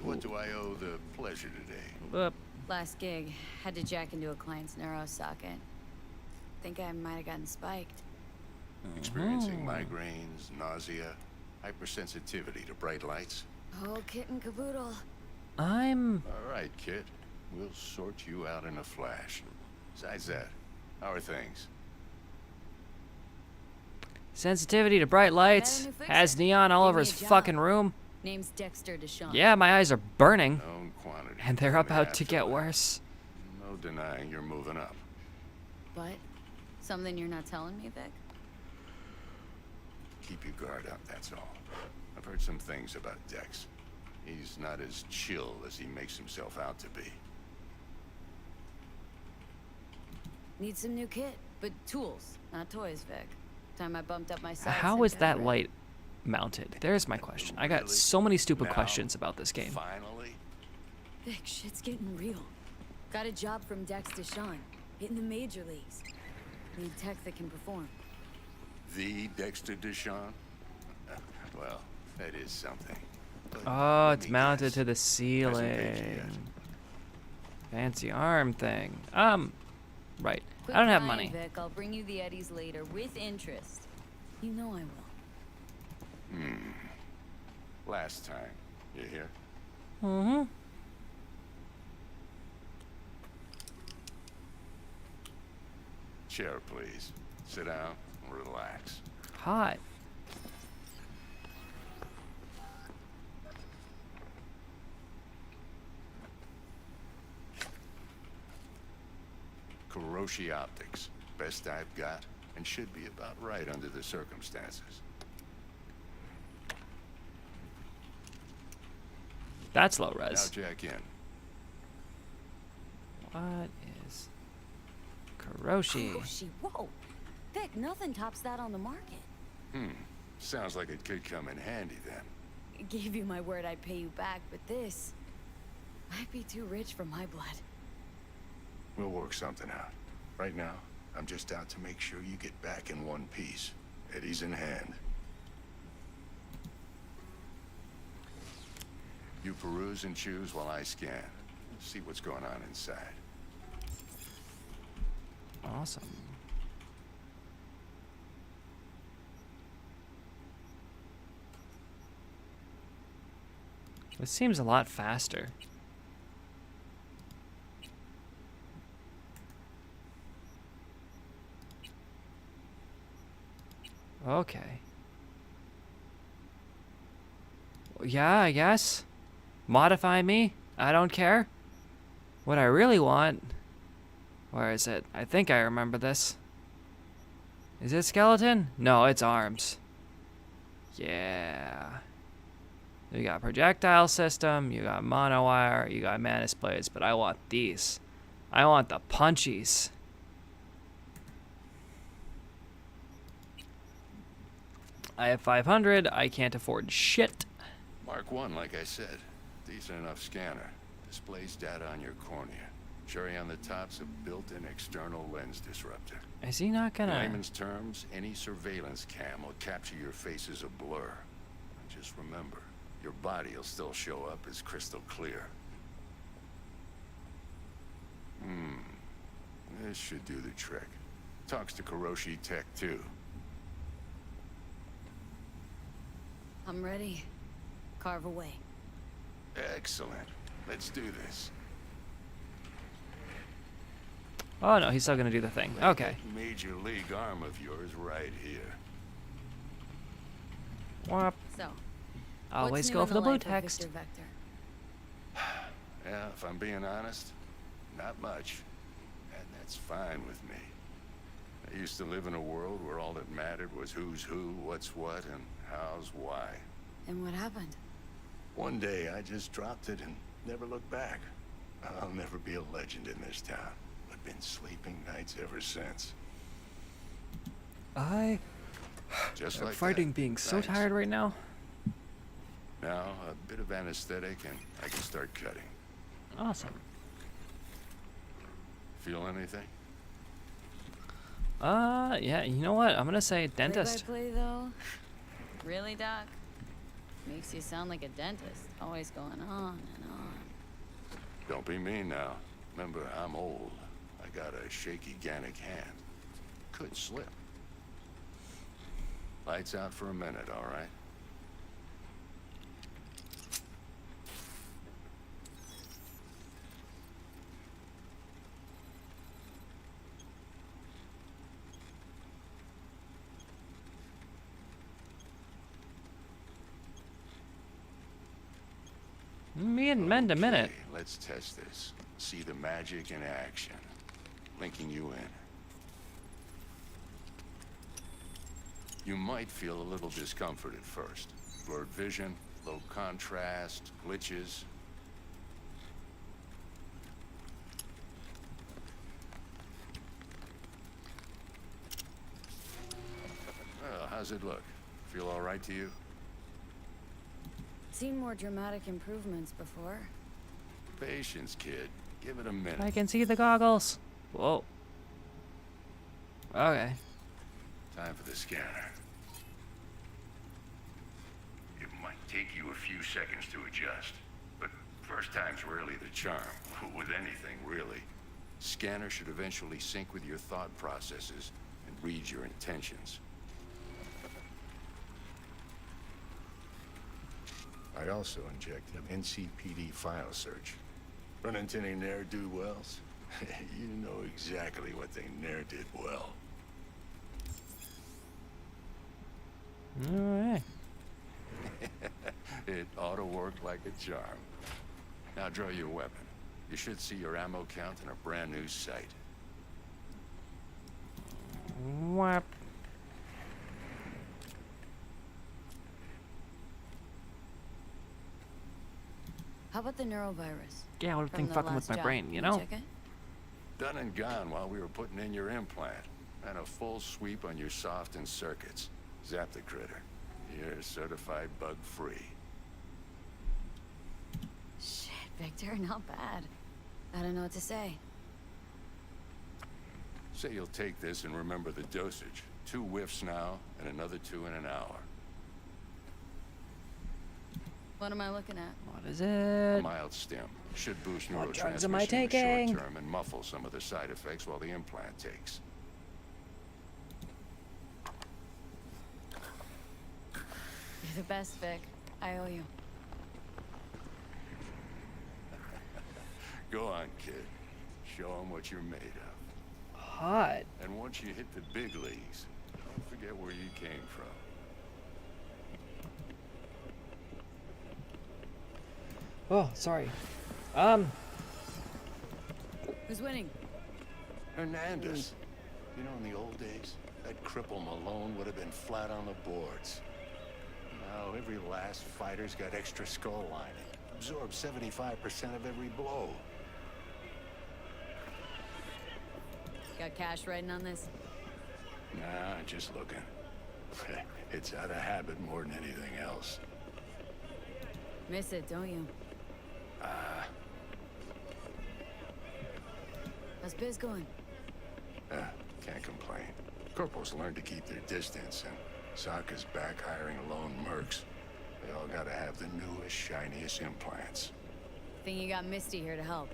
What do I owe the pleasure today? Whoop. Last gig, had to jack into a client's neuro socket. Think I might have gotten spiked. Experiencing migraines, nausea, hypersensitivity to bright lights? Whole kit and caboodle. I'm... All right, kid. We'll sort you out in a flash. Besides that, how are things? Sensitivity to bright lights. Met a new fixer. Has neon all Gave over me his a job. fucking room. Name's Dexter Deshawn. Yeah, my eyes are burning. Known quantity. And they're Only about half to the get battle. worse. No denying you're moving up. But something you're not telling me, Vic? Keep your guard up, that's all. I've heard some things about Dex. He's not as chill as he makes himself out to be. Need some new kit, but tools, not toys, Vic. Time I bumped up my sights. How and is that got light mounted? There's my question. I got Really? so many stupid Now? questions about this game. Finally? Vic, shit's getting real. Got a job from Dex Deshawn, hitting the major leagues. Need tech that can perform. The Dexter Deshawn? Well, that is something. But Oh, let it's me mounted guess. to the Hasn't paid you yet. ceiling. Fancy arm thing. Right. Quit I don't have crying, money. Vic. I'll bring you the eddies later with interest. You know I will. Last time. You hear? Mm-hmm. Chair, please. Sit down and relax. Hot. Kuroshi Optics. Best I've got, and should be about right under the circumstances. That's low Now res. jack in. What is Kuroshi? Oh, whoa. Vic, nothing tops that on the market. Sounds like it could come in handy then. Gave you my word I'd pay you back, but this might be too rich for my blood. We'll work something out. Right now, I'm just out to make sure you get back in one piece. Eddie's in hand. You peruse and choose while I scan. See what's going on inside. Awesome. This seems a lot faster. Okay. Yeah, I guess. Modify me. I don't care. What I really want... Where is it? I think I remember this. Is it skeleton? No, it's arms. Yeah. You got projectile system, you got monowire, you got mantis blades, but I want these. I want the punchies. I have 500. I can't afford shit. Mark 1, like I said. Decent enough scanner. Displays data on your cornea. Cherry on the top's a built-in external lens disruptor. Is he not In gonna... layman's terms, any surveillance cam will capture your face as a blur. And just remember, your body will still show up as crystal clear. This should do the trick. Talks to Kuroshi Tech, too. I'm ready. Carve away. Excellent. Let's do this. Oh no, he's still gonna do the thing. Okay. That Major League arm of yours right here. Whop. So, Always what's new go in for the blue life of text. Victor Vector? Yeah, if I'm being honest, not much. And that's fine with me. I used to live in a world where all that mattered was who's who, what's what, and how's why. And what happened? One day, I just dropped it and never looked back. I'll never be a legend in this town. I've been sleeping nights ever since. I Just am like fighting that. being so Thanks. tired right now. Now, a bit of anesthetic and I can start cutting. Awesome. Feel anything? Yeah, you know what? I'm gonna say dentist. Play-by-play, though? Really, Doc? Makes you sound like a dentist. Always going on and on. Don't be mean now. Remember, I'm old. I got a shaky Gannic hand. Could slip. Lights out for a minute, all right? Me and mend a minute. Okay, let's test this. See the magic in action. Linking you in. You might feel a little discomfort at first. Blurred vision, low contrast, glitches. Well, how's it look? Feel all right to you? Seen more dramatic improvements before. Patience, kid. Give it a minute. I can see the goggles. Whoa. Okay. Time for the scanner. It might take you a few seconds to adjust, but first time's rarely the charm. With anything, really. Scanner should eventually sync with your thought processes and read your intentions. I also injected NCPD file search. Run into any ne'er-do-wells? You know exactly what they ne'er did well. Alright. It ought to work like a charm. Now draw your weapon. You should see your ammo count in a brand new sight. Whap. How about the neurovirus? Yeah, what From thing the fucking with last my job? brain, you You know? check it? Done and gone while we were putting in your implant. And a full sweep on your soft and circuits. Zap the critter. You're certified bug-free. Shit, Victor, not bad. I don't know what to say. Say you'll take this and remember the dosage. 2 whiffs now, and another 2 in an hour. What am I looking at? What is A it? mild stim. Should boost What drugs am I neurotransmission in the taking? short term and muffle some of the side effects while the implant takes. You're the best, Vic. I owe you. Go on, kid. Show them what you're made of. Hot. And once you hit the big leagues, don't forget where you came from. Oh, sorry. Who's winning? Hernandez. You know, in the old days, that cripple Malone would have been flat on the boards. No, every last fighter's got extra skull lining. Absorbs 75% of every blow. Got cash writing on this? Nah, just looking. It's out of habit more than anything else. Miss it, don't you? How's biz going? Can't complain. Corporals learn to keep their distance, and Sokka's back hiring lone mercs. They all gotta have the newest, shiniest implants. Think you got Misty here to help.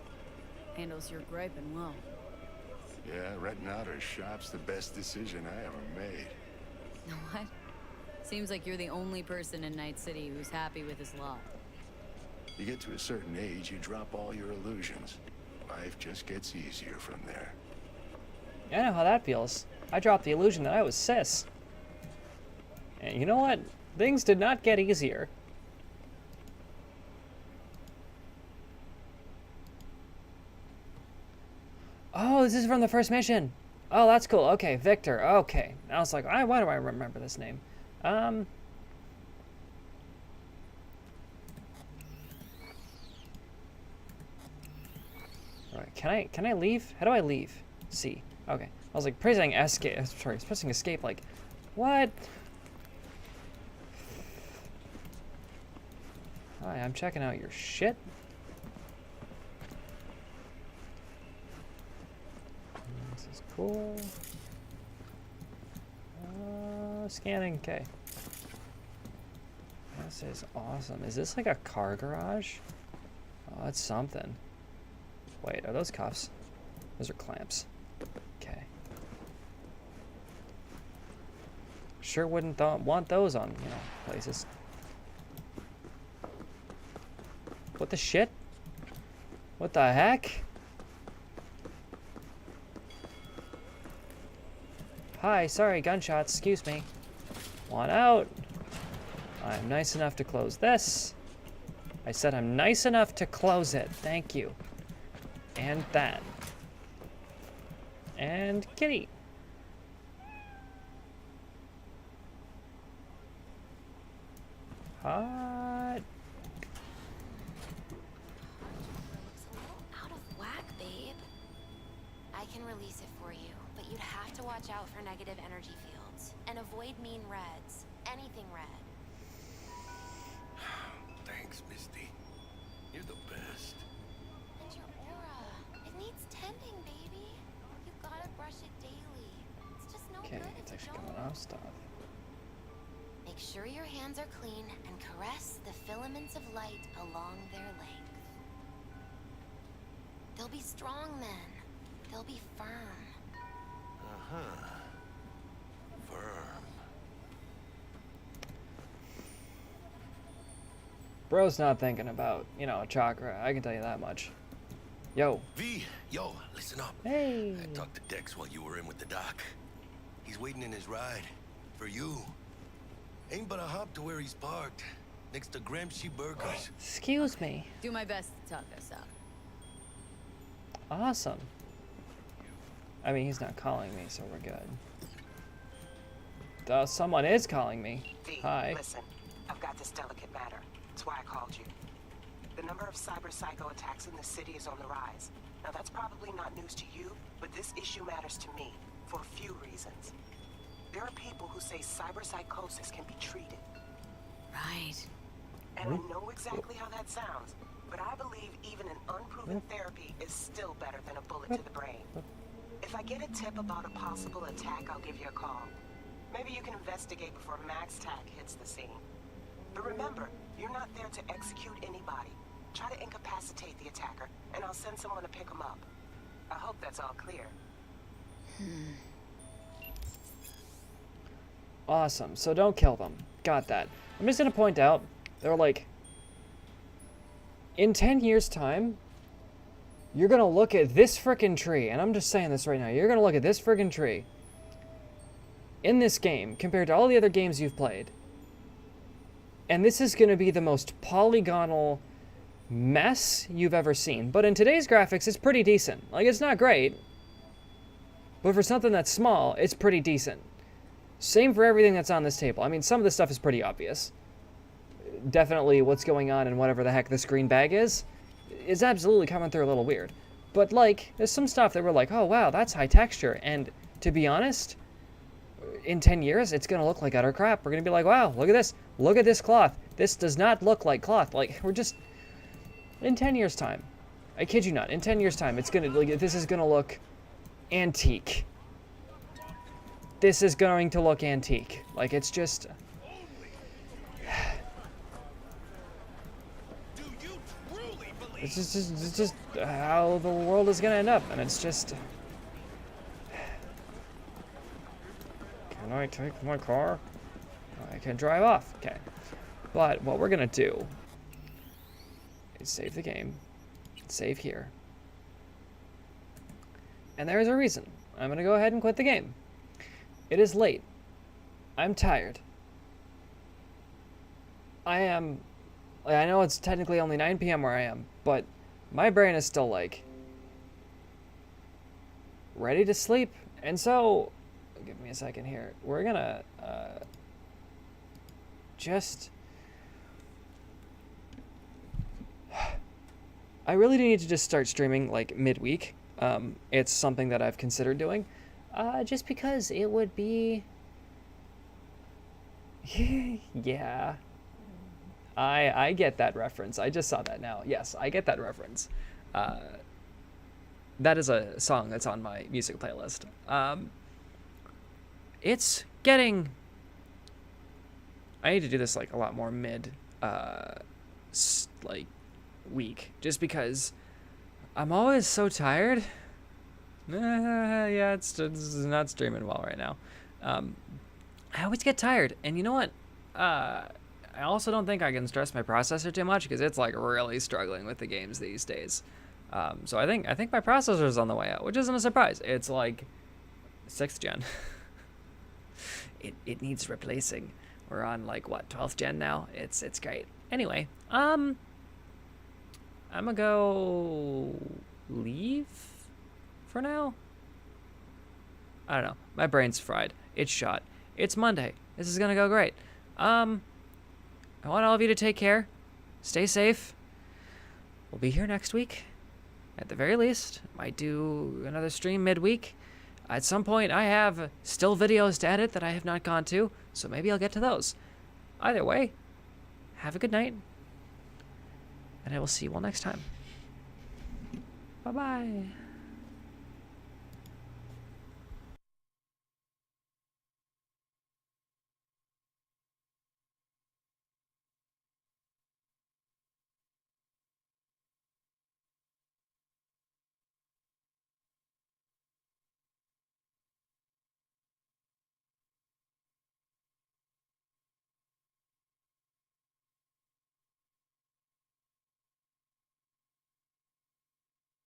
Handles your griping well. Yeah, renting out her shop's the best decision I ever made. What? Seems like you're the only person in Night City who's happy with his lot. You get to a certain age, you drop all your illusions. Life just gets easier from there. I know how that feels. I dropped the illusion that I was cis. And you know what? Things did not get easier. Oh, this is from the first mission. Oh, that's cool. Okay, Victor. Okay. I was like, why do I remember this name? Alright, can I leave? How do I leave? C. Okay. I was like pressing escape. Sorry, pressing escape. Like, what? Hi, I'm checking out your shit. This is cool. Scanning. Okay. This is awesome. Is this like a car garage? Oh, that's something. Wait, are those cuffs? Those are clamps. Okay. Sure wouldn't want those on, you know, places. What the shit? What the heck? Hi, sorry, gunshots, excuse me. Want out. I'm nice enough to close this. I said I'm nice enough to close it. Thank you. And that. And kitty. Hot. Looks a little out of whack, babe. I can release it for you, but you'd have to watch out for negative energy fields and avoid mean reds. Anything red. Thanks, Misty. You're the best. And your aura. It needs tending, baby. You gotta brush it daily. It's just no Okay, good it's if you actually don't. coming off stuff. Make sure your hands are clean and caress the filaments of light along their length. They'll be strong then. They'll be firm. Uh-huh. Firm. Bro's not thinking about, you know, chakra. I can tell you that much. Yo. V, yo, listen up. Hey. I talked to Dex while you were in with the doc. He's waiting in his ride. For you. Ain't but a hop to where he's parked. Next to Gramsci Burgers. Excuse me. Do my best to talk us out. Awesome. I mean, he's not calling me, so we're good. Though someone is calling me. V, Hi. listen. I've got this delicate matter. That's why I called you. The number of cyber psycho attacks in the city is on the rise. Now, that's probably not news to you, but this issue matters to me for a few reasons. There are people who say cyberpsychosis can be treated. Right. And I know exactly how that sounds, but I believe even an unproven therapy is still better than a bullet to the brain. If I get a tip about a possible attack, I'll give you a call. Maybe you can investigate before Max Tack hits the scene. But remember, you're not there to execute anybody. Try to incapacitate the attacker, and I'll send someone to pick him up. I hope that's all clear. Awesome. So don't kill them. Got that. I'm just gonna point out, they're like, in 10 years' time, you're gonna look at this frickin' tree, and I'm just saying this right now, you're gonna look at this frickin' tree in this game compared to all the other games you've played, and this is gonna be the most polygonal mess you've ever seen. But in today's graphics, it's pretty decent. Like, it's not great, but for something that's small, it's pretty decent. Same for everything that's on this table. I mean, some of this stuff is pretty obvious. definitely what's going on in whatever the heck this green bag is absolutely coming through a little weird. But, like, there's some stuff that we're like, oh, wow, that's high texture. And to be honest, in 10 years, it's going to look like utter crap. We're going to be like, wow, look at this. Look at this cloth. This does not look like cloth. Like, we're just... In 10 years' time, I kid you not, in 10 years' time, it's going to, like, this is going to look antique. This is going to look antique. Like, it's just... It's just how the world is going to end up, and it's just... Can I take my car? I can drive off. Okay. But what we're going to do is save the game, save here. And there is a reason. I'm going to go ahead and quit the game. It is late. I'm tired. I know it's technically only 9 p.m. where I am, but my brain is still, like, ready to sleep. And so, give me a second here. We're gonna, just... I really do need to just start streaming, like, midweek. It's something that I've considered doing. Just because it would be... yeah. I get that reference. I just saw that now. Yes, I get that reference. That is a song that's on my music playlist. It's getting... I need to do this, like, a lot more mid, like, week. Just because I'm always so tired. Yeah, it's not streaming well right now. I always get tired. And you know what? I also don't think I can stress my processor too much because it's, like, really struggling with the games these days. So I think my processor's on the way out, which isn't a surprise. It's like 6th gen. It needs replacing. We're on, like, what, 12th gen now? It's great. Anyway, I'm gonna go leave for now. I don't know. My brain's fried. It's shot. It's Monday. This is gonna go great. I want all of you to take care. Stay safe. We'll be here next week. At the very least, might do another stream midweek. At some point, I have still videos to edit that I have not gone to, so maybe I'll get to those. Either way, have a good night, and I will see you all next time. Bye-bye.